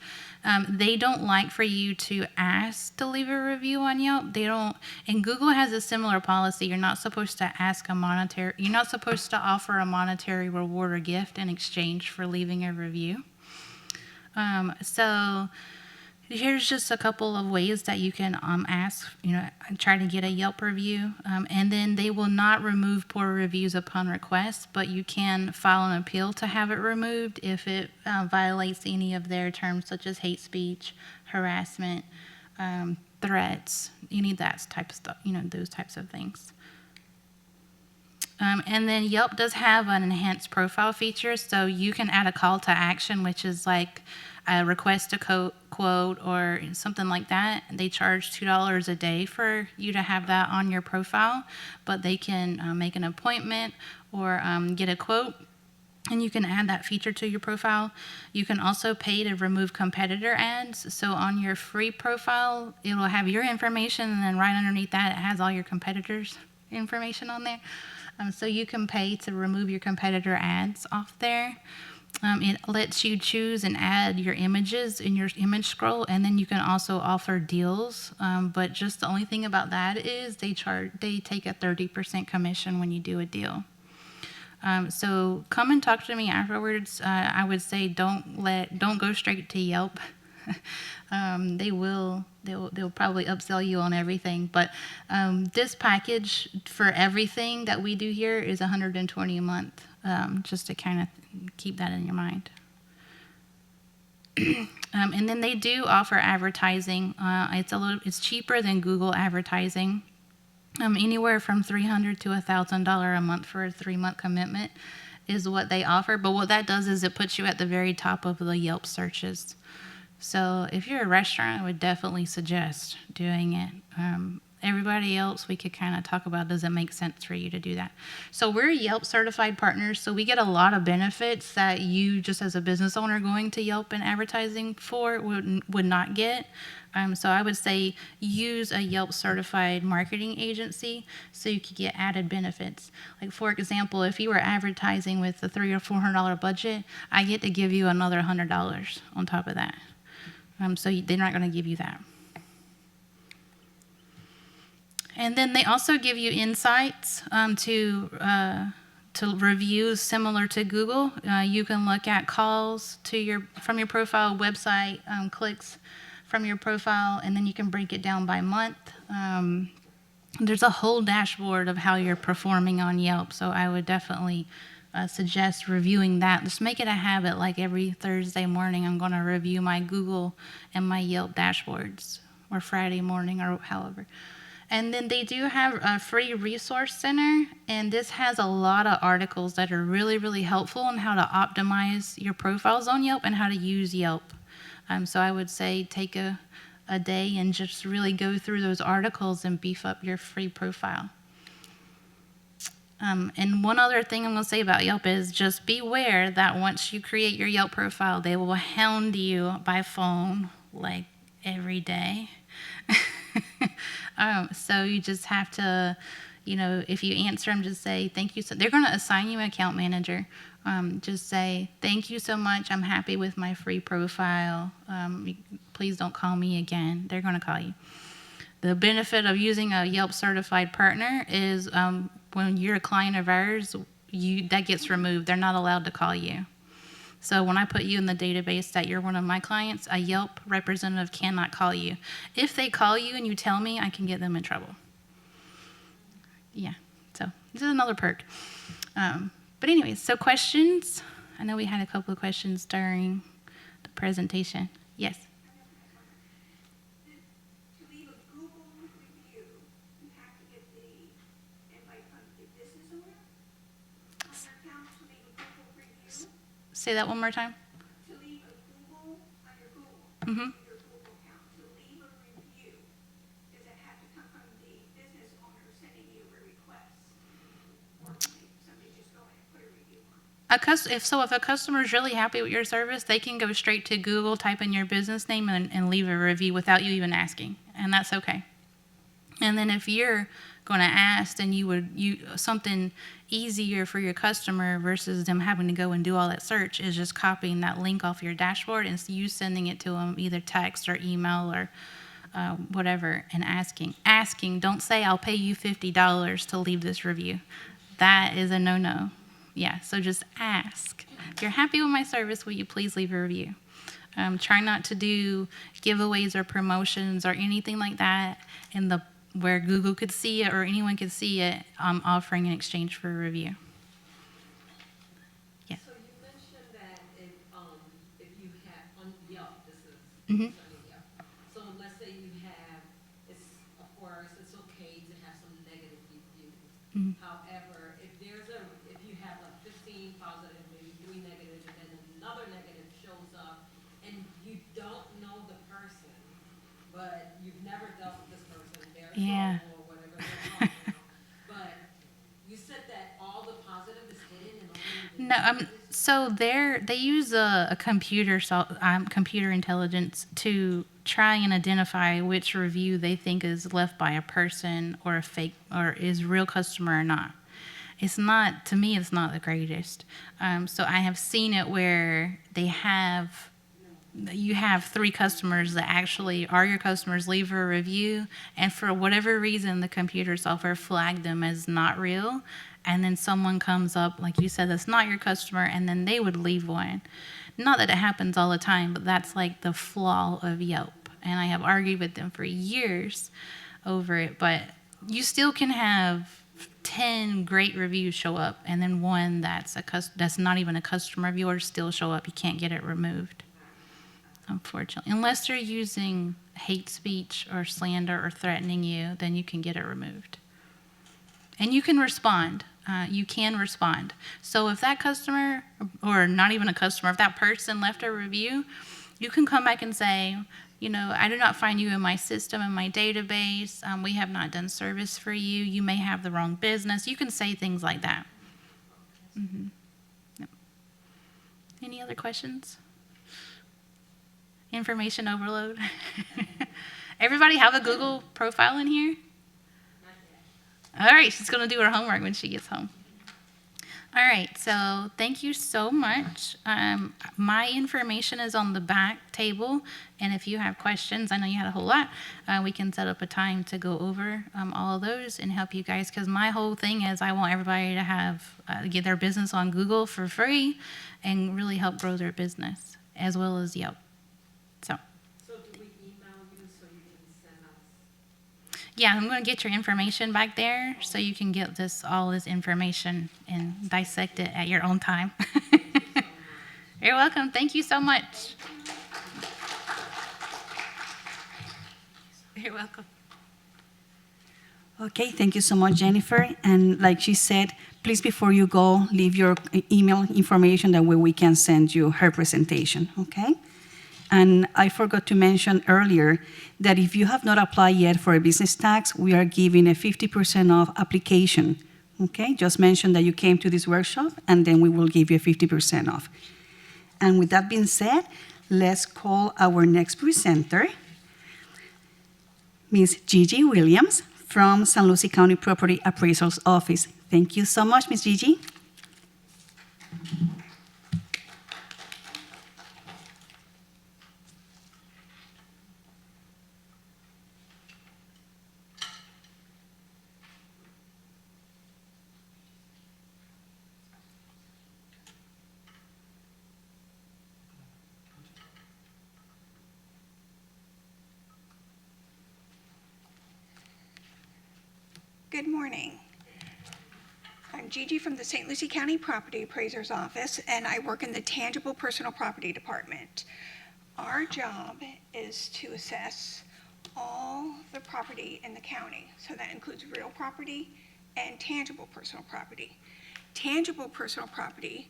They don't like for you to ask to leave a review on Yelp. They don't. And Google has a similar policy. You're not supposed to ask a monetary. You're not supposed to offer a monetary reward or gift in exchange for leaving a review. So here's just a couple of ways that you can ask, try to get a Yelp review. And then they will not remove poor reviews upon request, but you can file an appeal to have it removed if it violates any of their terms, such as hate speech, harassment, threats, any of that type of stuff, those types of things. And then Yelp does have an enhanced profile feature, so you can add a call to action, which is like a request a quote or something like that. They charge $2 a day for you to have that on your profile, but they can make an appointment or get a quote, and you can add that feature to your profile. You can also pay to remove competitor ads. So on your free profile, it will have your information, and then right underneath that, it has all your competitors' information on there. So you can pay to remove your competitor ads off there. It lets you choose and add your images in your image scroll, and then you can also offer deals. But just the only thing about that is they take a 30% commission when you do a deal. So come and talk to me afterwards. I would say don't go straight to Yelp. They'll probably upsell you on everything, but this package for everything that we do here is $120 a month, just to kind of keep that in your mind. And then they do offer advertising. It's cheaper than Google advertising. Anywhere from $300 to $1,000 a month for a 3-month commitment is what they offer. But what that does is it puts you at the very top of the Yelp searches. So if you're a restaurant, I would definitely suggest doing it. Everybody else, we could kind of talk about, does it make sense for you to do that? So we're Yelp certified partners, so we get a lot of benefits that you, just as a business owner going to Yelp and advertising for, would not get. So I would say use a Yelp certified marketing agency so you could get added benefits. Like, for example, if you were advertising with a $300 or $400 budget, I get to give you another $100 on top of that. So they're not going to give you that. And then they also give you insights to reviews similar to Google. You can look at calls from your profile, website, clicks from your profile, and then you can break it down by month. There's a whole dashboard of how you're performing on Yelp, so I would definitely suggest reviewing that. Just make it a habit, like every Thursday morning I'm going to review my Google and my Yelp dashboards, or Friday morning, or however. And then they do have a free resource center, and this has a lot of articles that are really, really helpful on how to optimize your profiles on Yelp and how to use Yelp. So I would say take a day and just really go through those articles and beef up your free profile. And one other thing I'm going to say about Yelp is just beware that once you create your Yelp profile, they will hound you by phone like every day. So you just have to, if you answer them, just say thank you. So they're going to assign you an account manager. Just say thank you so much. I'm happy with my free profile. Please don't call me again. They're going to call you. The benefit of using a Yelp certified partner is when you're a client of ours, that gets removed. They're not allowed to call you. So when I put you in the database that you're one of my clients, a Yelp representative cannot call you. If they call you and you tell me, I can get them in trouble. Yeah, so this is another perk. But anyways, so questions? I know we had a couple of questions during the presentation. Yes? To leave a Google review, you have to get the invite from the business owner on your account to leave a Google review. Say that one more time. To leave a Google on your Google, Mm-hmm. your Google account, to leave a review, does it have to come from the business owner sending you a request? Or can somebody just go ahead If a customer is really happy with your service, they can go straight to Google, type in your business name, and leave a review without you even asking, and that's okay. And then if you're going to ask, then something easier for your customer versus them having to go and do all that search is just copying that link off your dashboard and you sending it to them either text or email or whatever, and asking. Don't say I'll pay you $50 to leave this review. That is a no-no. Yeah, so just ask. If you're happy with my service, will you please leave a review? Try not to do giveaways or promotions or anything like that where Google could see it or anyone could see it, offering in exchange for a review. Yeah. So you mentioned that if you have on Yelp, this is Mhm. concerning Yelp. So let's say you have, of course, it's okay to have some negative reviews. Mhm. However, if you have like 15 positive, maybe 3 negative, and then another negative shows up, and you don't know the person, but you've never dealt with this person, they're Yeah. or whatever they're on now. But you said that all the positive is hidden and only the No, negative is. so they use a computer intelligence to try and identify which review they think is left by a person or a fake or is real customer or not. It's not, to me, it's not the greatest. So I have seen it where you have 3 customers that actually are your customers, leave a review, and for whatever reason, the computer software flagged them as not real, and then someone comes up, like you said, that's not your customer, and then they would leave one. Not that it happens all the time, but that's like the flaw of Yelp, and I have argued with them for years over it, but you still can have 10 great reviews show up, and then one that's not even a customer of yours still show up. You can't get it removed, unfortunately. Unless they're using hate speech or slander or threatening you, then you can get it removed. And you can respond. So if that customer, or not even a customer, if that person left a review, you can come back and say, I do not find you in my system, in my database. We have not done service for you. You may have the wrong business. You can say things like that. Mm-hmm. Yep. Any other questions? Information overload. Everybody have a Google profile in here? All right, she's going to do her homework when she gets home. All right, so thank you so much. My information is on the back table, and if you have questions, I know you had a whole lot, we can set up a time to go over all of those and help you guys, because my whole thing is I want everybody to have get their business on Google for free and really help grow their business, as well as Yelp. So do we email you so you can send us? yeah, I'm going to get your information back there so you can get all this information and dissect it at your own time. You're welcome. Thank you so much. You're welcome. Okay, thank you so much, Jennifer. And like she said, please, before you go, leave your email information, that way we can send you her presentation, okay? And I forgot to mention earlier that if you have not applied yet for a business tax, we are giving a 50% off application, okay? Just mention that you came to this workshop, and then we will give you a 50% off. And with that being said, let's call our next presenter, Ms. Gigi Williams from San Lucie County Property Appraisal's Office. Thank you so much, Ms. Gigi. Good morning. I'm Gigi from the St. Lucie County Property Appraiser's Office, and I work in the Tangible Personal Property Department. Our job is to assess all the property in the county, so that includes real property and tangible personal property. Tangible personal property,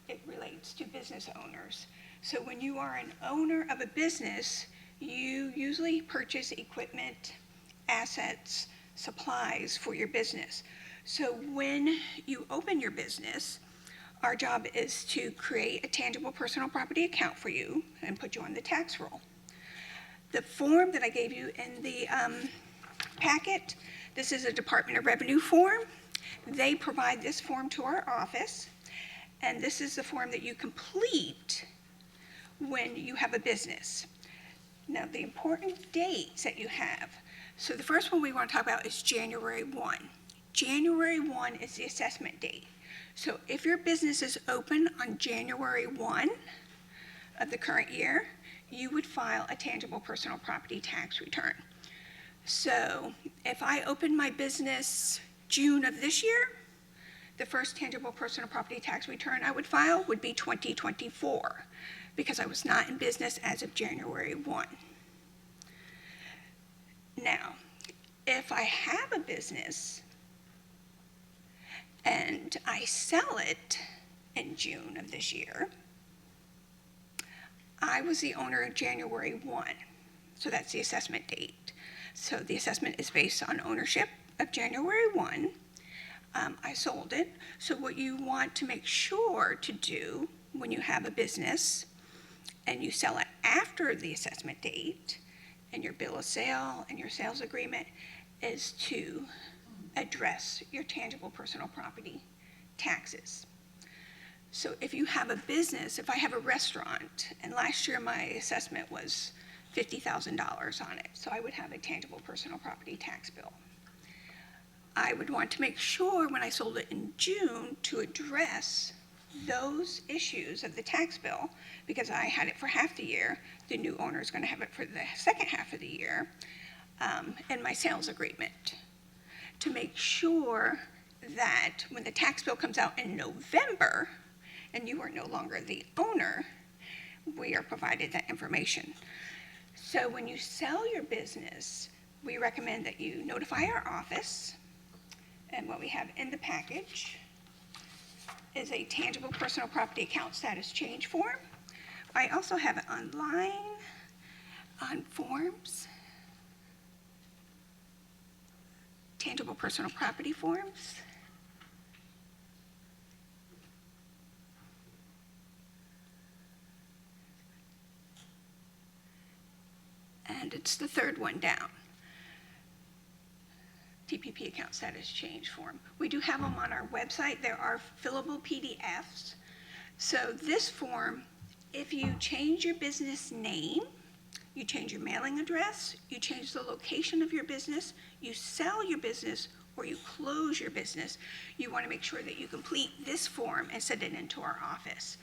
it relates to business owners. So when you are an owner of a business, you usually purchase equipment, assets, supplies for your business. So when you open your business, Our job is to create a tangible personal property account for you and put you on the tax roll. The form that I gave you in the packet, this is a Department of Revenue form. They provide this form to our office, and this is the form that you complete when you have a business. Now, the important dates that you have. So the first one we want to talk about is January 1. January 1 is the assessment date. So if your business is open on January 1 of the current year, you would file a tangible personal property tax return. So if I open my business June of this year, the first tangible personal property tax return I would file would be 2024, because I was not in business as of January 1. Now, if I have a business and I sell it in June of this year, I was the owner of January 1, so that's the assessment date. So the assessment is based on ownership of January 1. I sold it. So what you want to make sure to do when you have a business and you sell it after the assessment date and your bill of sale and your sales agreement is to address your tangible personal property taxes. So if you have a business, if I have a restaurant, and last year my assessment was $50,000 on it, so I would have a tangible personal property tax bill. I would want to make sure when I sold it in June to address those issues of the tax bill, because I had it for half the year, the new owner is going to have it for the second half of the year, and my sales agreement, to make sure that when the tax bill comes out in November and you are no longer the owner, we are provided that information. So when you sell your business, we recommend that you notify our office, and what we have in the package is a tangible personal property account status change form. I also have it online on forms, tangible personal property forms. And it's the third one down. TPP account status change form. We do have them on our website. There are fillable PDFs. So this form, if you change your business name, you change your mailing address, you change the location of your business, you sell your business, or you close your business, you want to make sure that you complete this form and send it into our office.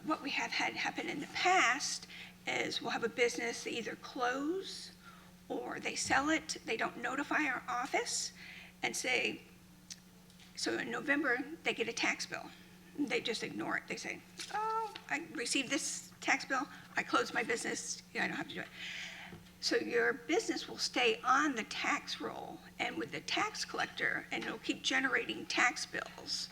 What we have had happen in the past is we'll have a business that either close or they sell it, they don't notify our office and say, so in November, they get a tax bill. They just ignore it. They say, oh, I received this tax bill, I closed my business, I don't have to do it. So your business will stay on the tax roll and with the tax collector, and it'll keep generating tax bills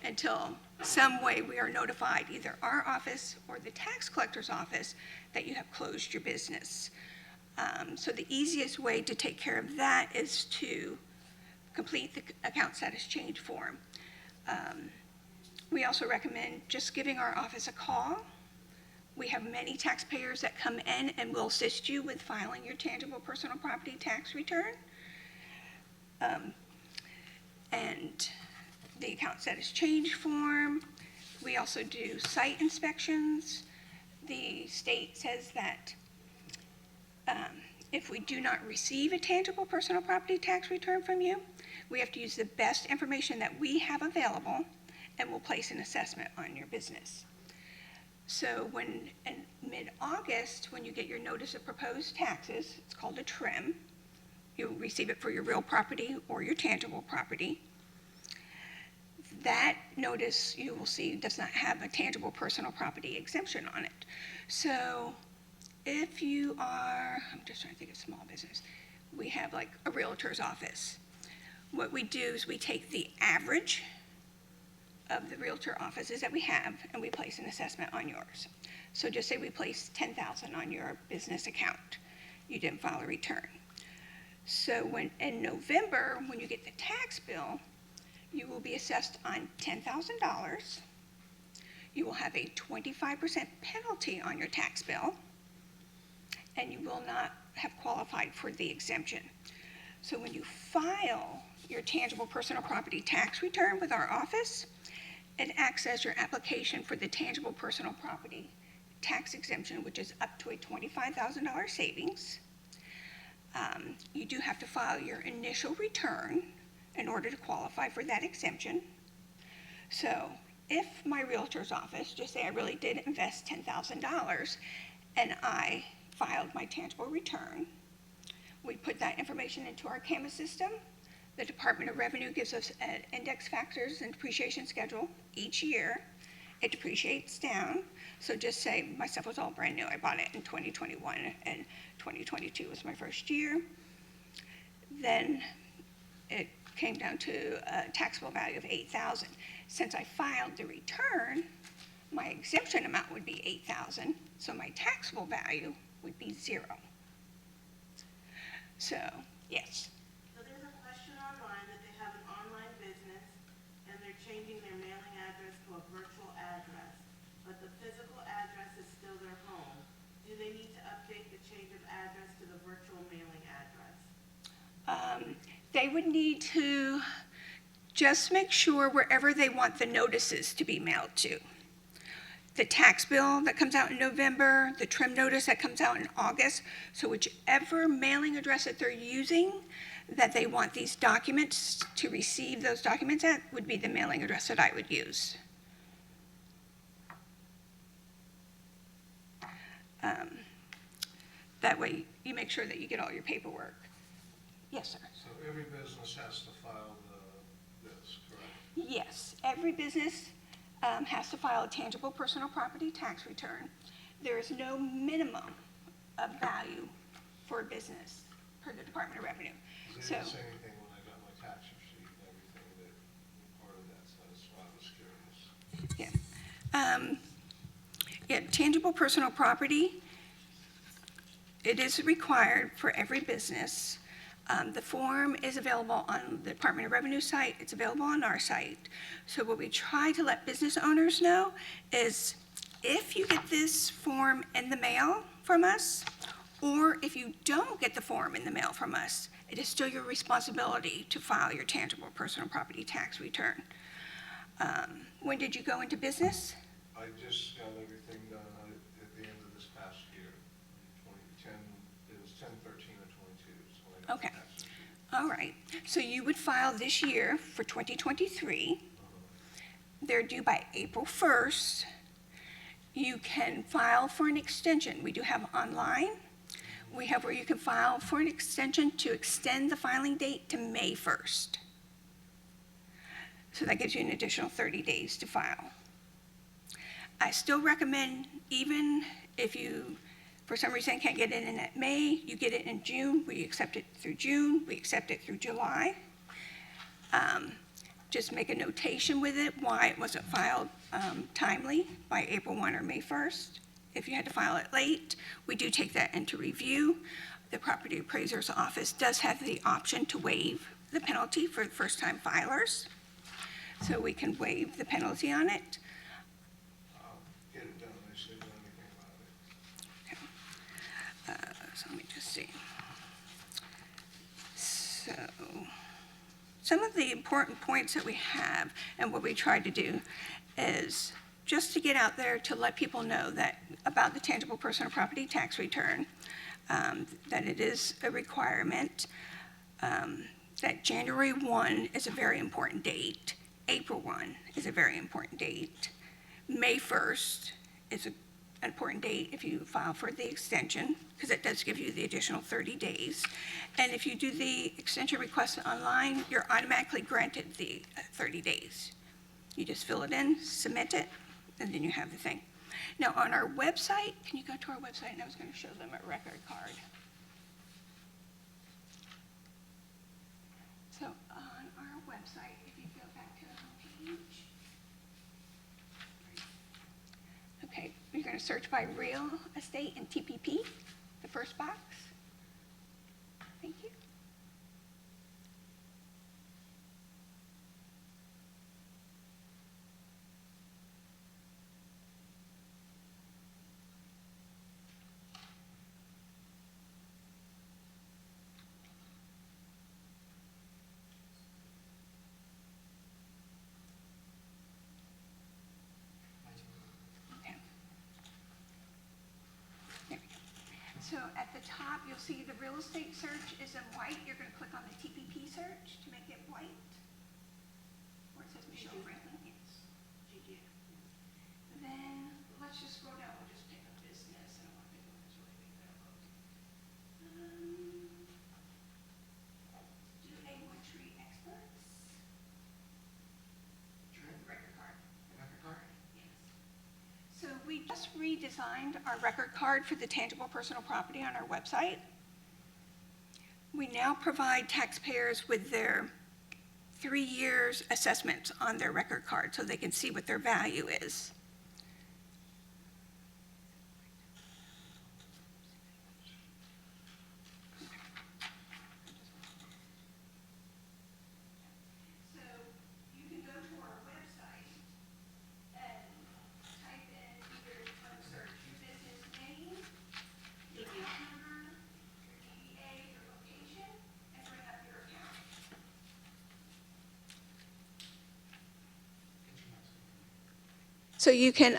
until some way we are notified, either our office or the tax collector's office, that you have closed your business. So the easiest way to take care of that is to complete the account status change form. We also recommend just giving our office a call. We have many taxpayers that come in and will assist you with filing your tangible personal property tax return. And the account status change form. We also do site inspections. The state says that if we do not receive a tangible personal property tax return from you, we have to use the best information that we have available, and we'll place an assessment on your business. So when in mid-August, when you get your notice of proposed taxes, it's called a trim. You'll receive it for your real property or your tangible property. That notice, you will see, does not have a tangible personal property exemption on it. So if you are, I'm just trying to think of small business, we have like a realtor's office. What we do is we take the average of the realtor offices that we have and we place an assessment on yours. So just say we place $10,000 on your business account. You didn't file a return. So when in November, when you get the tax bill, you will be assessed on $10,000. You will have a 25% penalty on your tax bill, and you will not have qualified for the exemption. So when you file your tangible personal property tax return with our office, it acts as your application for the tangible personal property tax exemption, which is up to a $25,000 savings. You do have to file your initial return in order to qualify for that exemption. So if my realtor's office, just say I really did invest $10,000 and I filed my tangible return, we put that information into our CAMA system. The Department of Revenue gives us index factors and depreciation schedule each year. It depreciates down. So just say my stuff was all brand new. I bought it in 2021 and 2022 was my first year. Then it came down to a taxable value of $8,000. Since I filed the return, my exemption amount would be $8,000, so my taxable value would be $0. So, yes. So there's a question online that they have an online business and they're changing their mailing address to a virtual address, but the physical address is still their home. Do they need to update the change of address to the virtual mailing address? They would need to just make sure wherever they want the notices to be mailed to. The tax bill that comes out in November, the trim notice that comes out in August. So whichever mailing address that they're using, that they want these documents to receive those documents at, would be the mailing address that I would use. That way you make sure that you get all your paperwork. Yes, sir. So every business has to file this, correct? Yes, every business has to file a tangible personal property tax return. There is no minimum of value for a business per the Department of Revenue. They So, didn't say anything when I got my tax receipt and everything that part of that, so that's why I was curious. yeah, tangible personal property, it is required for every business. The form is available on the Department of Revenue site. It's available on our site. So what we try to let business owners know is if you get this form in the mail from us, or if you don't get the form in the mail from us, it is still your responsibility to file your tangible personal property tax return. When did you go into business? I just got everything done at the end of this past year, 2010, it was 10/13 of 22, so I got the Okay. tax receipt. All right, so you would file this year for 2023. They're due by April 1st. You can file for an extension. We do have online. We have where you can file for an extension to extend the filing date to May 1st. So that gives you an additional 30 days to file. I still recommend, even if you, for some reason, can't get it in at May, you get it in June. We accept it through June. We accept it through July. Just make a notation with it why it wasn't filed timely by April 1 or May 1st. If you had to file it late, we do take that into review. The property appraiser's office does have the option to waive the penalty for first-time filers. So we can waive the penalty on it. I'll get it done, I just didn't know anything about it. So let me just see. So, some of the important points that we have and what we try to do is just to get out there to let people know that about the tangible personal property tax return, that it is a requirement, that January 1 is a very important date, April 1 is a very important date, May 1st is an important date if you file for the extension, because it does give you the additional 30 days. And if you do the extension request online, you're automatically granted the 30 days. You just fill it in, submit it, and then you have the thing. Now, on our website, can you go to our website? And I was going to show them a record card. So on our website, if you go back to the homepage, okay, you're going to search by real estate and TPP, the first box. Thank you. At the top, you'll see the real estate search is in white. You're going to click on the TPP search to make it white. Where it says Michelle Franklin, yes. GG. Then, let's just scroll down. We'll just pick a business. I don't want to pick one that's really big. Do a one tree experts. Record card. Record card? Yes. So we just redesigned our record card for the tangible personal property on our website. We now provide taxpayers with their 3 years assessments on their record card so they can see what their value is. So you can go to our website and type in either search your business name, your account number, your DBA, your location, and bring up your account. So you can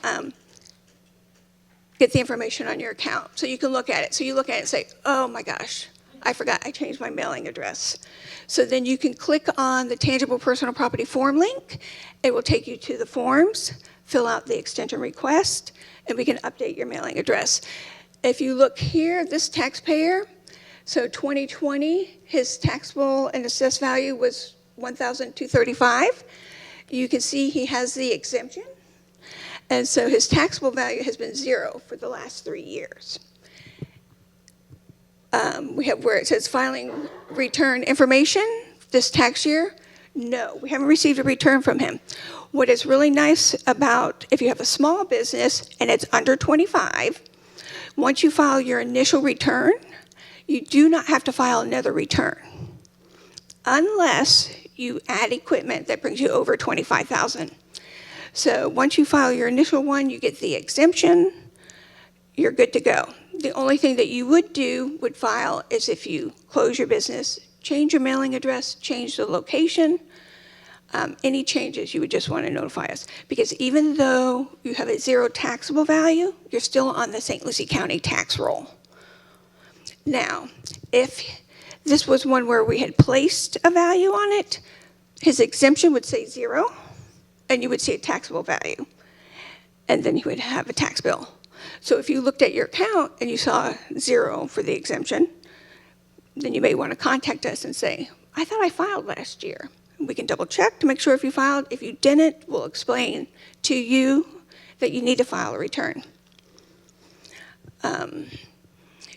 get the information on your account. So you can look at it. So you look at it and say, oh my gosh, I forgot I changed my mailing address. So then you can click on the tangible personal property form link. It will take you to the forms, fill out the extension request, and we can update your mailing address. If you look here, this taxpayer, so 2020, his taxable and assessed value was $1,235. You can see he has the exemption. And so his taxable value has been 0 for the last 3 years. We have where it says filing return information this tax year. No, we haven't received a return from him. What is really nice about if you have a small business and it's under 25, once you file your initial return, you do not have to file another return unless you add equipment that brings you over 25,000. So once you file your initial one, you get the exemption, you're good to go. The only thing that you would file is if you close your business, change your mailing address, change the location, any changes, you would just want to notify us. Because even though you have a 0 taxable value, you're still on the St. Lucie County tax roll. Now, if this was one where we had placed a value on it, his exemption would say 0. And you would see a taxable value, and then you would have a tax bill. So if you looked at your account and you saw 0 for the exemption, then you may want to contact us and say, I thought I filed last year. We can double check to make sure if you filed. If you didn't, we'll explain to you that you need to file a return.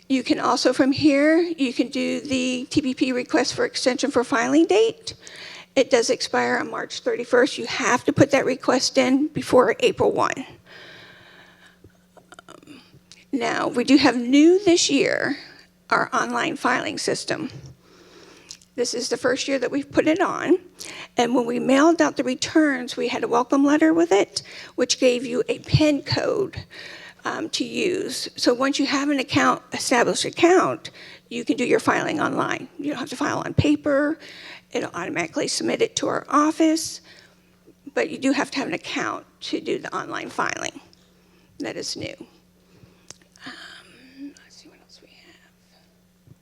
You can also from here, you can do the TPP request for extension for filing date. It does expire on March 31st. You have to put that request in before April 1. Now, we do have new this year, our online filing system. This is the first year that we've put it on. And when we mailed out the returns, we had a welcome letter with it, which gave you a PIN code to use. So once you have an account, established account, you can do your filing online. You don't have to file on paper. It'll automatically submit it to our office, but you do have to have an account to do the online filing. That is new. Let's see what else we have.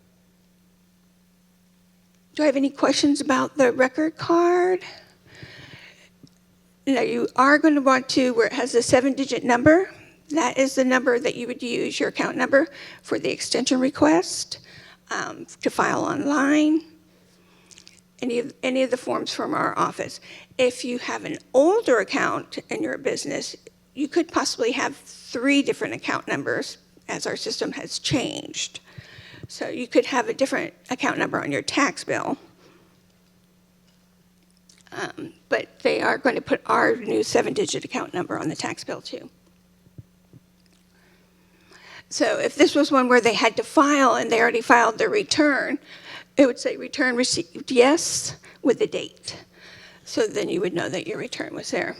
Do I have any questions about the record card? Now you are going to want to, where it has a 7-digit number, that is the number that you would use, your account number, for the extension request, to file online. Any of the forms from our office. If you have an older account in your business, you could possibly have 3 different account numbers as our system has changed. So you could have a different account number on your tax bill. But they are going to put our new 7-digit account number on the tax bill too. So if this was one where they had to file and they already filed their return, it would say return received yes with the date. So then you would know that your return was there.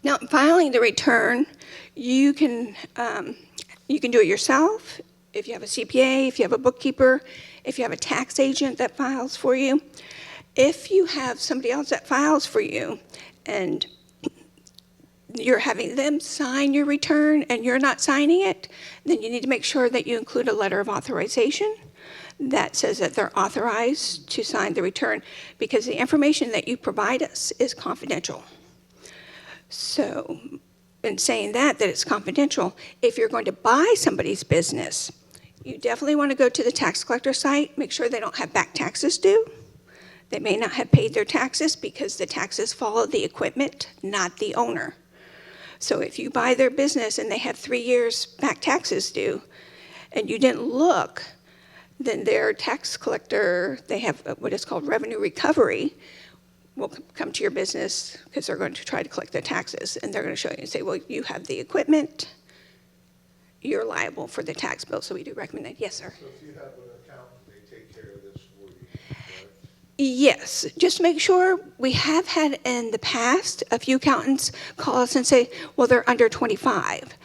Now, filing the return, you can do it yourself if you have a CPA, if you have a bookkeeper, if you have a tax agent that files for you. If you have somebody else that files for you and you're having them sign your return and you're not signing it, then you need to make sure that you include a letter of authorization that says that they're authorized to sign the return, because the information that you provide us is confidential. So, in saying that it's confidential, if you're going to buy somebody's business, you definitely want to go to the tax collector site, make sure they don't have back taxes due. They may not have paid their taxes because the taxes follow the equipment, not the owner. So if you buy their business and they have 3 years back taxes due, and you didn't look, then their tax collector, they have what is called revenue recovery, will come to your business because they're going to try to collect their taxes. And they're going to show you and say, well, you have the equipment, you're liable for the tax bill. So we do recommend that. Yes, sir. So if you have an accountant, they take care of this for you, correct? Yes, just make sure. We have had in the past a few accountants call us and say, well, they're under 25.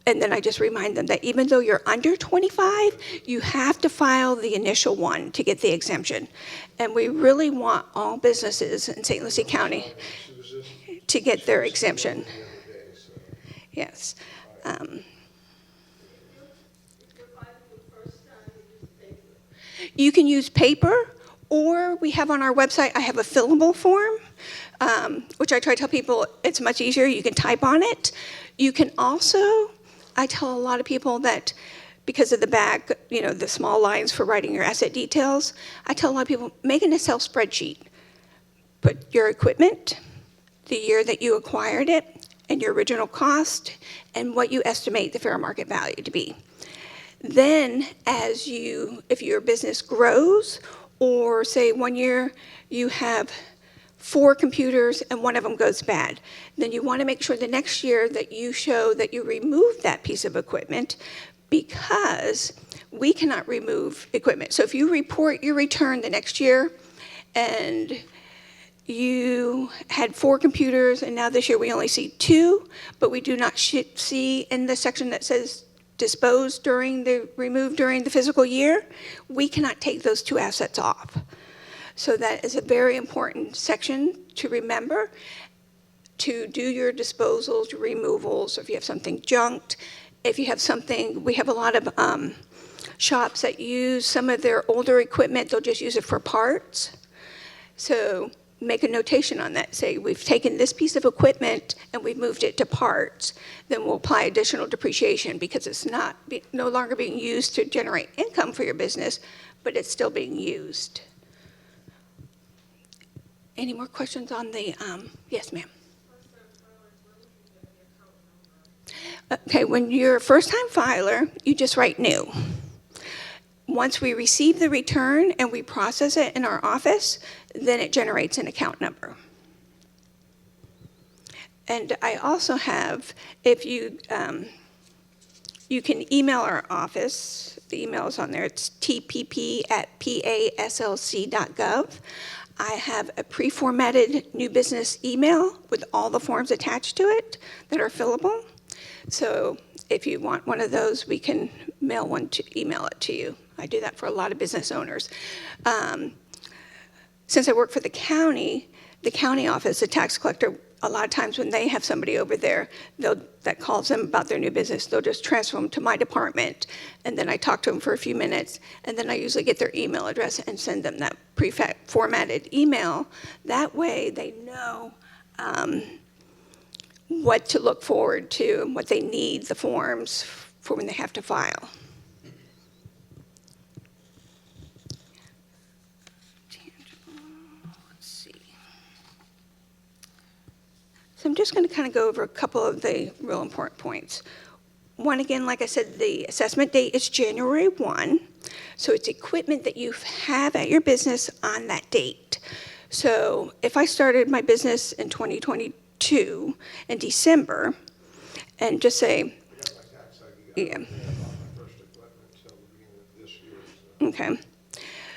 And then I just remind them that even though you're under 25, you have to file the initial one to get the exemption. And we really want all businesses in St. Lucie County Susan, to get their exemption. the other day, so. Yes. You can use paper, or we have on our website, I have a fillable form, which I try to tell people it's much easier. You can type on it. You can also, I tell a lot of people that because of the back, the small lines for writing your asset details, I tell a lot of people, make an Excel spreadsheet. Put your equipment, the year that you acquired it, and your original cost, and what you estimate the fair market value to be. Then, if your business grows, or say 1 year you have 4 computers and one of them goes bad, then you want to make sure the next year that you show that you removed that piece of equipment, because we cannot remove equipment. So if you report your return the next year and you had 4 computers and now this year we only see 2, but we do not see in the section that says removed during the fiscal year, we cannot take those 2 assets off. So that is a very important section to remember, to do your disposals, removals, if you have something junked. If you have something, we have a lot of shops that use some of their older equipment, they'll just use it for parts. So make a notation on that. Say, we've taken this piece of equipment and we've moved it to parts. Then we'll apply additional depreciation because it's no longer being used to generate income for your business, but it's still being used. Any more questions on the, yes, ma'am. Okay, when you're a first-time filer, you just write new. Once we receive the return and we process it in our office, then it generates an account number. And I also have, if you can email our office, the email is on there, it's tpp@paslc.gov. I have a pre-formatted new business email with all the forms attached to it that are fillable. So if you want one of those, we can email it to you. I do that for a lot of business owners. Since I work for the county office, the tax collector, a lot of times when they have somebody over there that calls them about their new business, they'll just transfer them to my department, and then I talk to them for a few minutes, and then I usually get their email address and send them that pre-formatted email. That way they know what to look forward to and what they need, the forms for when they have to file. So I'm just going to kind of go over a couple of the real important points. One, again, like I said, the assessment date is January 1. So it's equipment that you have at your business on that date. So if I started my business in 2022 in December, and just say, yeah. Okay.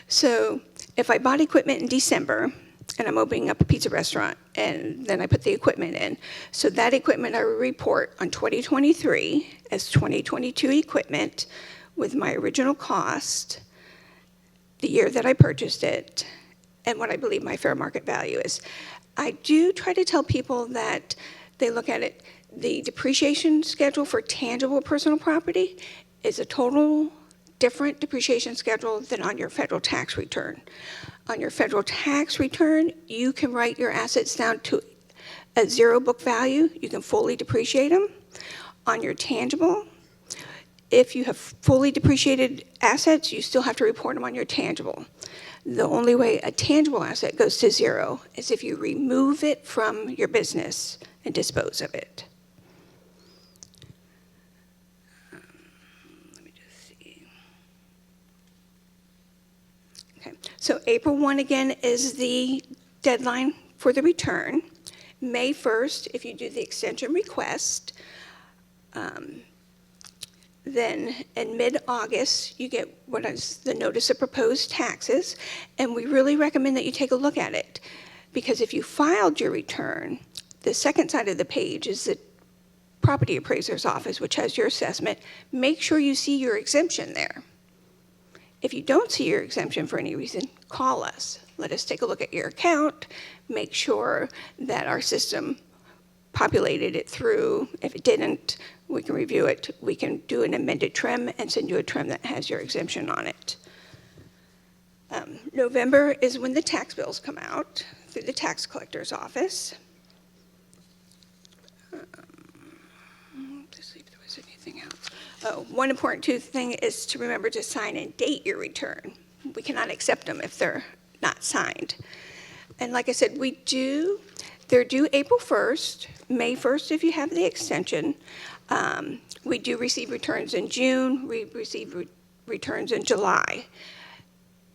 So if I bought equipment in December, and I'm opening up a pizza restaurant, and then I put the equipment in. So that equipment I report on 2023 as 2022 equipment with my original cost, the year that I purchased it, and what I believe my fair market value is. I do try to tell people that They look at it, the depreciation schedule for tangible personal property is a total different depreciation schedule than on your federal tax return. On your federal tax return, you can write your assets down to a zero book value. You can fully depreciate them. On your tangible, if you have fully depreciated assets, you still have to report them on your tangible. The only way a tangible asset goes to zero is if you remove it from your business and dispose of it. Let me just see. Okay, so April 1 again is the deadline for the return. May 1st, if you do the extension request, then in mid-August, you get what is the notice of proposed taxes, and we really recommend that you take a look at it, because if you filed your return, the second side of the page is the property appraiser's office, which has your assessment. Make sure you see your exemption there. If you don't see your exemption for any reason, call us. Let us take a look at your account, make sure that our system populated it through. If it didn't, we can review it. We can do an amended trim and send you a trim that has your exemption on it. November is when the tax bills come out through the tax collector's office. Just see if there was anything else. Oh, one important thing is to remember to sign and date your return. We cannot accept them if they're not signed. And like I said, they're due April 1st, May 1st if you have the extension. We do receive returns in June, we receive returns in July.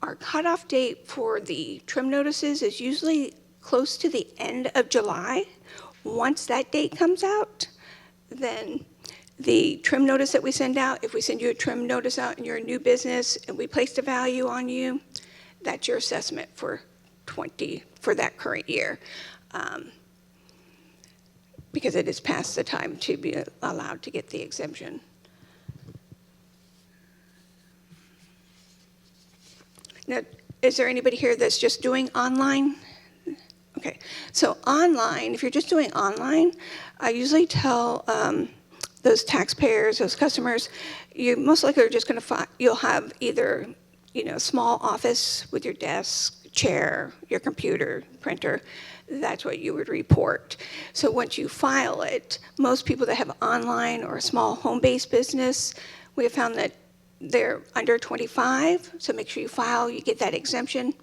Our cutoff date for the trim notices is usually close to the end of July. Once that date comes out, then the trim notice that we send out, if we send you a trim notice out and you're a new business and we placed a value on you, that's your assessment for that current year. Because it is past the time to be allowed to get the exemption. Now, is there anybody here that's just doing online? Okay, so online, if you're just doing online, I usually tell those taxpayers, those customers, you most likely are just you'll have either, a small office with your desk, chair, your computer, printer. That's what you would report. So once you file it, most people that have online or a small home-based business, we have found that they're under 25, so make sure you file, you get that exemption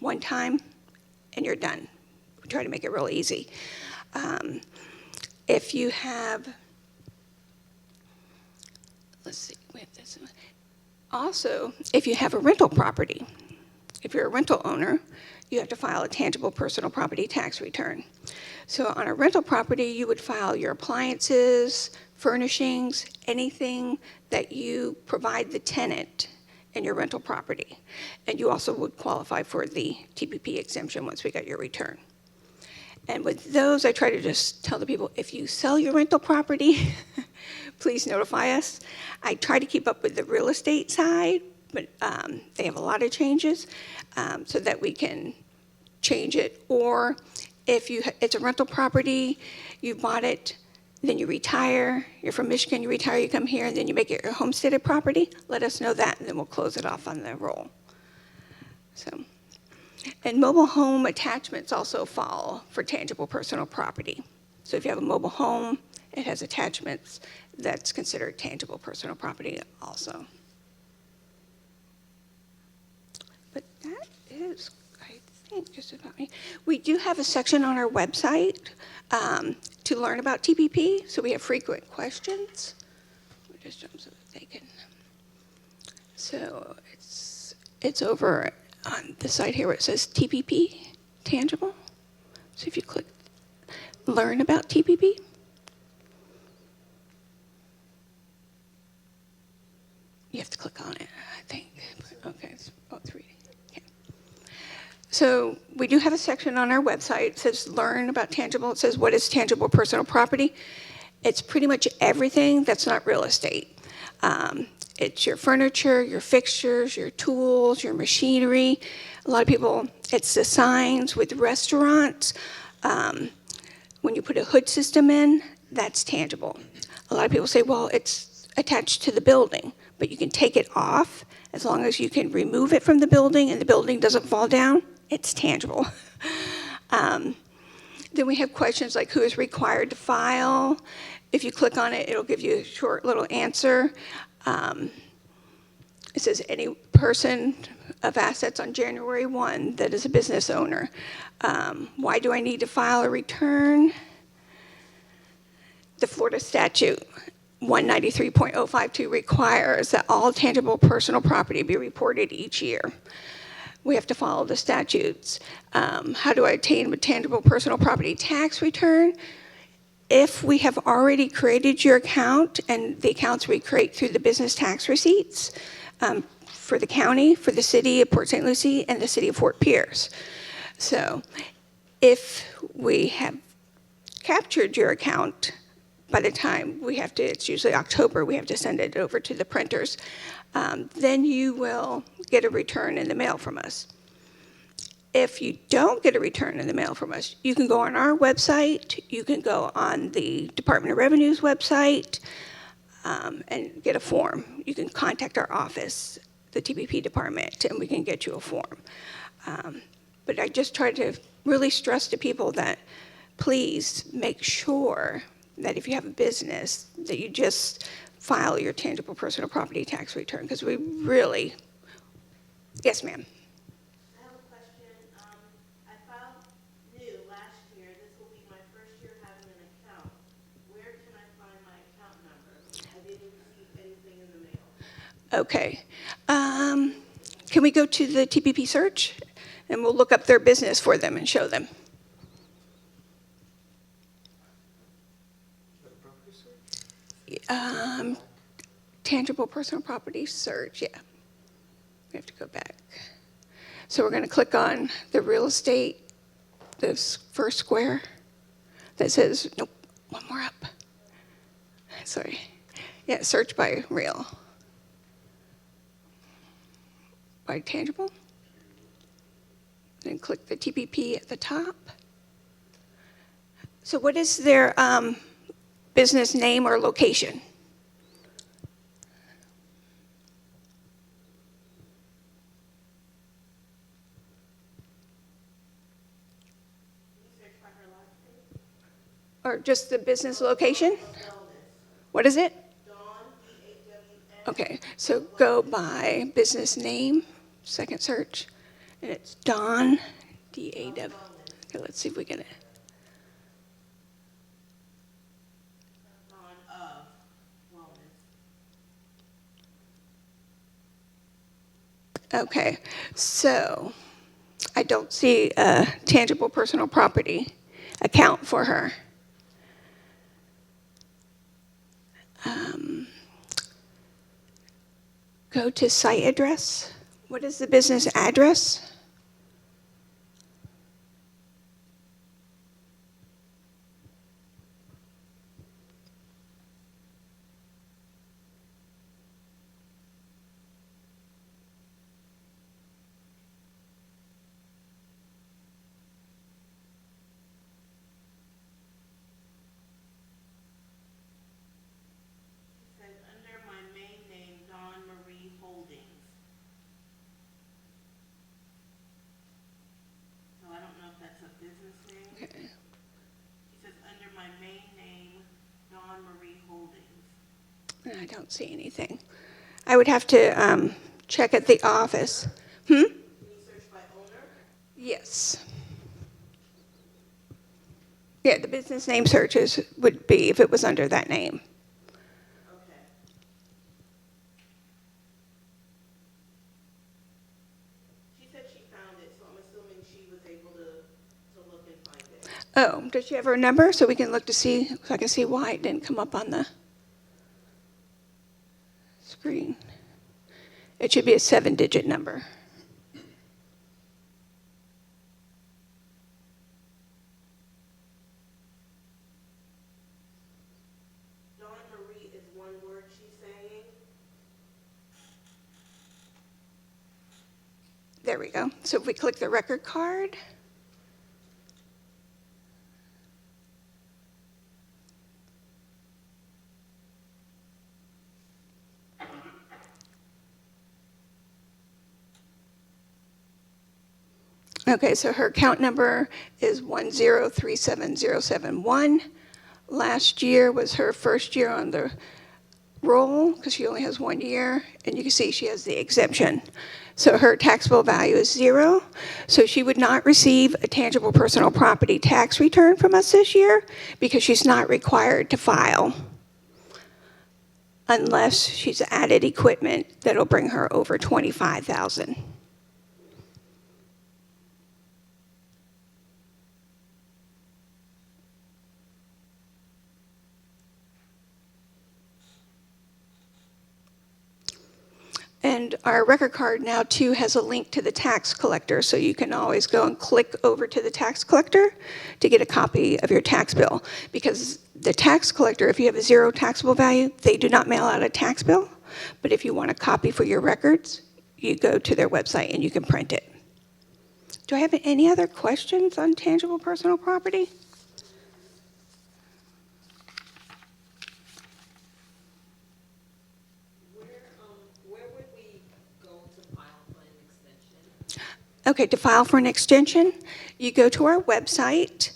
one time, and you're done. We try to make it real easy. If you have, let's see, we have this one. Also, if you have a rental property, if you're a rental owner, you have to file a tangible personal property tax return. So on a rental property, you would file your appliances, furnishings, anything that you provide the tenant in your rental property. And you also would qualify for the TPP exemption once we got your return. And with those, I try to just tell the people, if you sell your rental property, please notify us. I try to keep up with the real estate side, but they have a lot of changes so that we can change it. Or if it's a rental property, you bought it, then you retire, you're from Michigan, you retire, you come here, and then you make it your homesteaded property, let us know that, and then we'll close it off on the roll. So, and mobile home attachments also fall for tangible personal property. So if you have a mobile home, it has attachments, that's considered tangible personal property also. But that is, I think, just about me. We do have a section on our website to learn about TPP, so we have frequent questions. We just jump so that they can. So it's over on the side here where it says TPP, tangible. So if you click learn about TPP, you have to click on it, I think. Okay, it's reading. Okay. So we do have a section on our website. It says learn about tangible. It says what is tangible personal property. It's pretty much everything that's not real estate. It's your furniture, your fixtures, your tools, your machinery. A lot of people, it's the signs with restaurants. When you put a hood system in, that's tangible. A lot of people say, well, it's attached to the building, but you can take it off as long as you can remove it from the building and the building doesn't fall down, it's tangible. Then we have questions like who is required to file. If you click on it, it'll give you a short little answer. It says any person of assets on January 1 that is a business owner. Why do I need to file a return? The Florida statute 193.052 requires that all tangible personal property be reported each year. We have to follow the statutes. How do I obtain a tangible personal property tax return? If we have already created your account, and the accounts we create through the business tax receipts for the county, for the city of Port St. Lucie, and the city of Fort Pierce. So if we have captured your account, by the time we have to, it's usually October, we have to send it over to the printers, then you will get a return in the mail from us. If you don't get a return in the mail from us, you can go on our website, you can go on the Department of Revenue's website, and get a form. You can contact our office, the TPP department, and we can get you a form. But I just try to really stress to people that please make sure that if you have a business, that you just file your tangible personal property tax return, because we really, yes, ma'am. I have a question. I filed new last year. This will be my first year having an account. Where can I find my account number? I didn't receive anything in the mail. Okay. Can we go to the TPP search? And we'll look up their business for them and show them. Tangible personal property search, yeah. We have to go back. So we're going to click on the real estate, this first square that says, nope, one more up. Sorry. Yeah, search by real. By tangible. Then click the TPP at the top. So what is their business name or location? Or just the business location? What is it? Okay, so go by business name, second search, and it's Dawn, D-A-W. Okay, let's see if we get it. Dawn of Wellness. Okay, so I don't see a tangible personal property account for her. Go to site address. What is the business address? It says under my main name, Dawn Marie Holdings. So I don't know if that's a business name. Okay. It says under my main name, Dawn Marie Holdings. I don't see anything. I would have to check at the office. Can you search by owner? Yes. Yeah, the business name searches would be if it was under that name. Okay. She said she found it, so I'm assuming she was able to look and find it. Oh, does she have her number so we can look to see, so I can see why it didn't come up on the screen? It should be a 7-digit number. Dawn Marie is one word she's saying. There we go. So if we click the record card, Okay, so her account number is 1037071. Last year was her first year on the roll, because she only has 1 year, and you can see she has the exemption. So her taxable value is 0, so she would not receive a tangible personal property tax return from us this year because she's not required to file unless she's added equipment that'll bring her over 25,000. And our record card now too has a link to the tax collector, so you can always go and click over to the tax collector to get a copy of your tax bill. Because the tax collector, if you have a 0 taxable value, they do not mail out a tax bill. But if you want a copy for your records, you go to their website and you can print it. Do I have any other questions on tangible personal property? Where would we go to file for an extension? Okay, to file for an extension, you go to our website.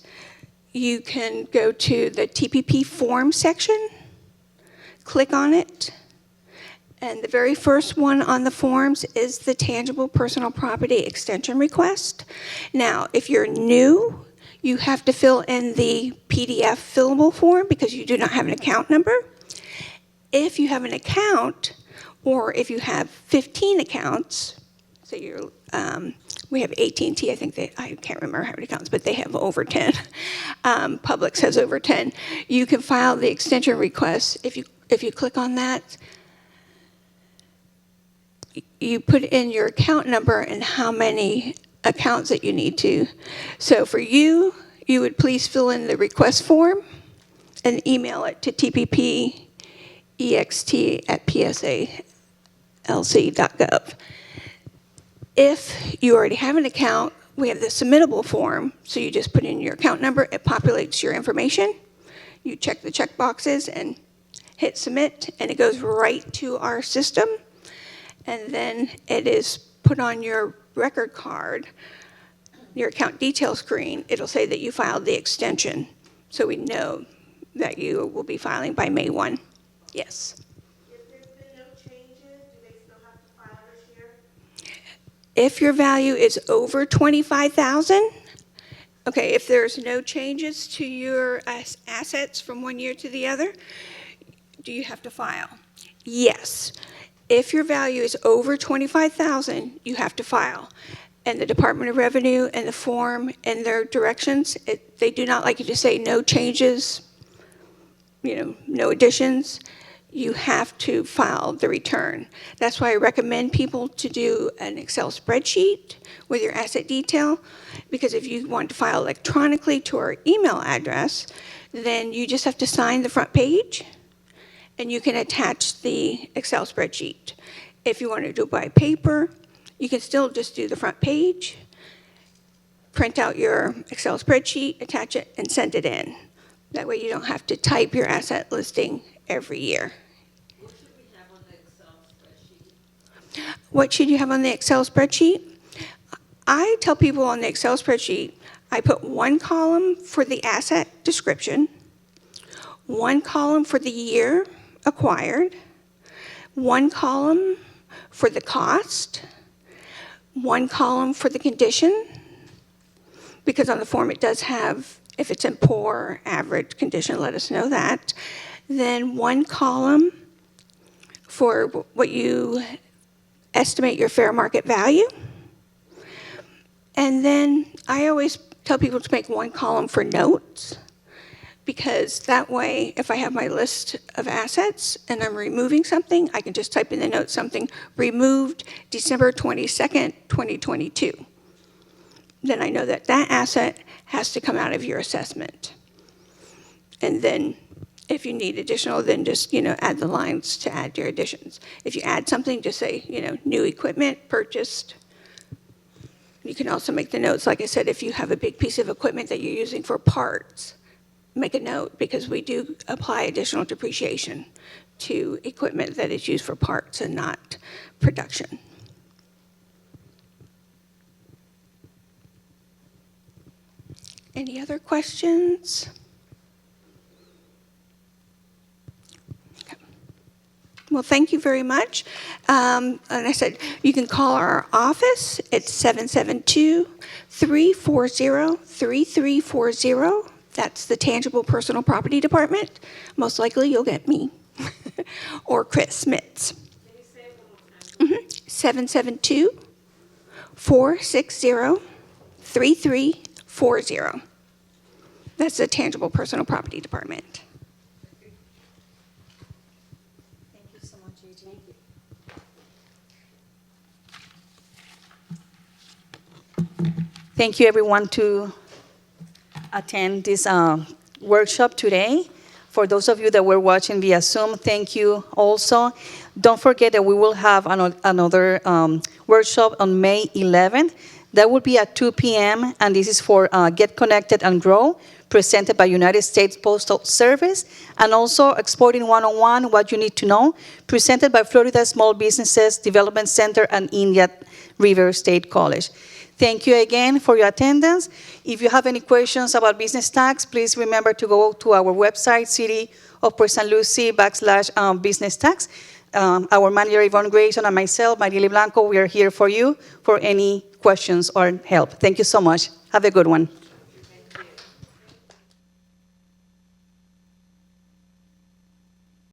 You can go to the TPP form section, click on it, and the very first one on the forms is the tangible personal property extension request. Now, if you're new, you have to fill in the PDF fillable form because you do not have an account number. If you have an account, or if you have 15 accounts, so you're, we have AT&T, I think I can't remember how many accounts, but they have over 10. Publix has over 10. You can file the extension request. If you click on that, you put in your account number and how many accounts that you need to. So for you, you would please fill in the request form and email it to tppext@psalc.gov. If you already have an account, we have the submittable form, so you just put in your account number, it populates your information, you check the check boxes and hit submit, and it goes right to our system, and then it is put on your record card, your account detail screen. It'll say that you filed the extension, so we know that you will be filing by May 1. Yes. If there's been no changes, do they still have to file this year? If your value is over 25,000, okay, if there's no changes to your assets from 1 year to the other, do you have to file? Yes. If your value is over 25,000, you have to file. And the Department of Revenue and the form and their directions, they do not like you to say no changes, no additions. You have to file the return. That's why I recommend people to do an Excel spreadsheet with your asset detail, because if you want to file electronically to our email address, then you just have to sign the front page and you can attach the Excel spreadsheet. If you want to do it by paper, you can still just do the front page, print out your Excel spreadsheet, attach it, and send it in. That way you don't have to type your asset listing every year. What should we have on the Excel spreadsheet? What should you have on the Excel spreadsheet? I tell people on the Excel spreadsheet, I put one column for the asset description, one column for the year acquired, one column for the cost, one column for the condition, because on the form it does have, if it's in poor or average condition, let us know that. Then one column for what you estimate your fair market value. And then I always tell people to make one column for notes, because that way, if I have my list of assets and I'm removing something, I can just type in the note something removed December 22nd, 2022. Then I know that that asset has to come out of your assessment. And then if you need additional, then just, add the lines to add your additions. If you add something, just say, new equipment purchased. You can also make the notes, like I said, if you have a big piece of equipment that you're using for parts, make a note, because we do apply additional depreciation to equipment that is used for parts and not production. Any other questions? Okay. Well, thank you very much. And I said, you can call our office. It's 772-340-3340. That's the Tangible Personal Property Department. Most likely you'll get me or Chris Mitz. 772-460-3340. That's the Tangible Personal Property Department. Thank you so much, Gigi. Thank you, everyone, to attend this workshop today. For those of you that were watching via Zoom, thank you also. Don't forget that we will have another workshop on May 11th. That will be at 2 p.m., and this is for Get Connected and Grow, presented by United States Postal Service, and also Exporting 101, What You Need to Know, presented by Florida Small Businesses Development Center and Indian River State College. Thank you again for your attendance. If you have any questions about business tax, please remember to go to our website, City of Port St. Lucie /business tax. Our manager, Yvonne Grayson, and myself, Marieli Blanco, we are here for you for any questions or help. Thank you so much. Have a good one.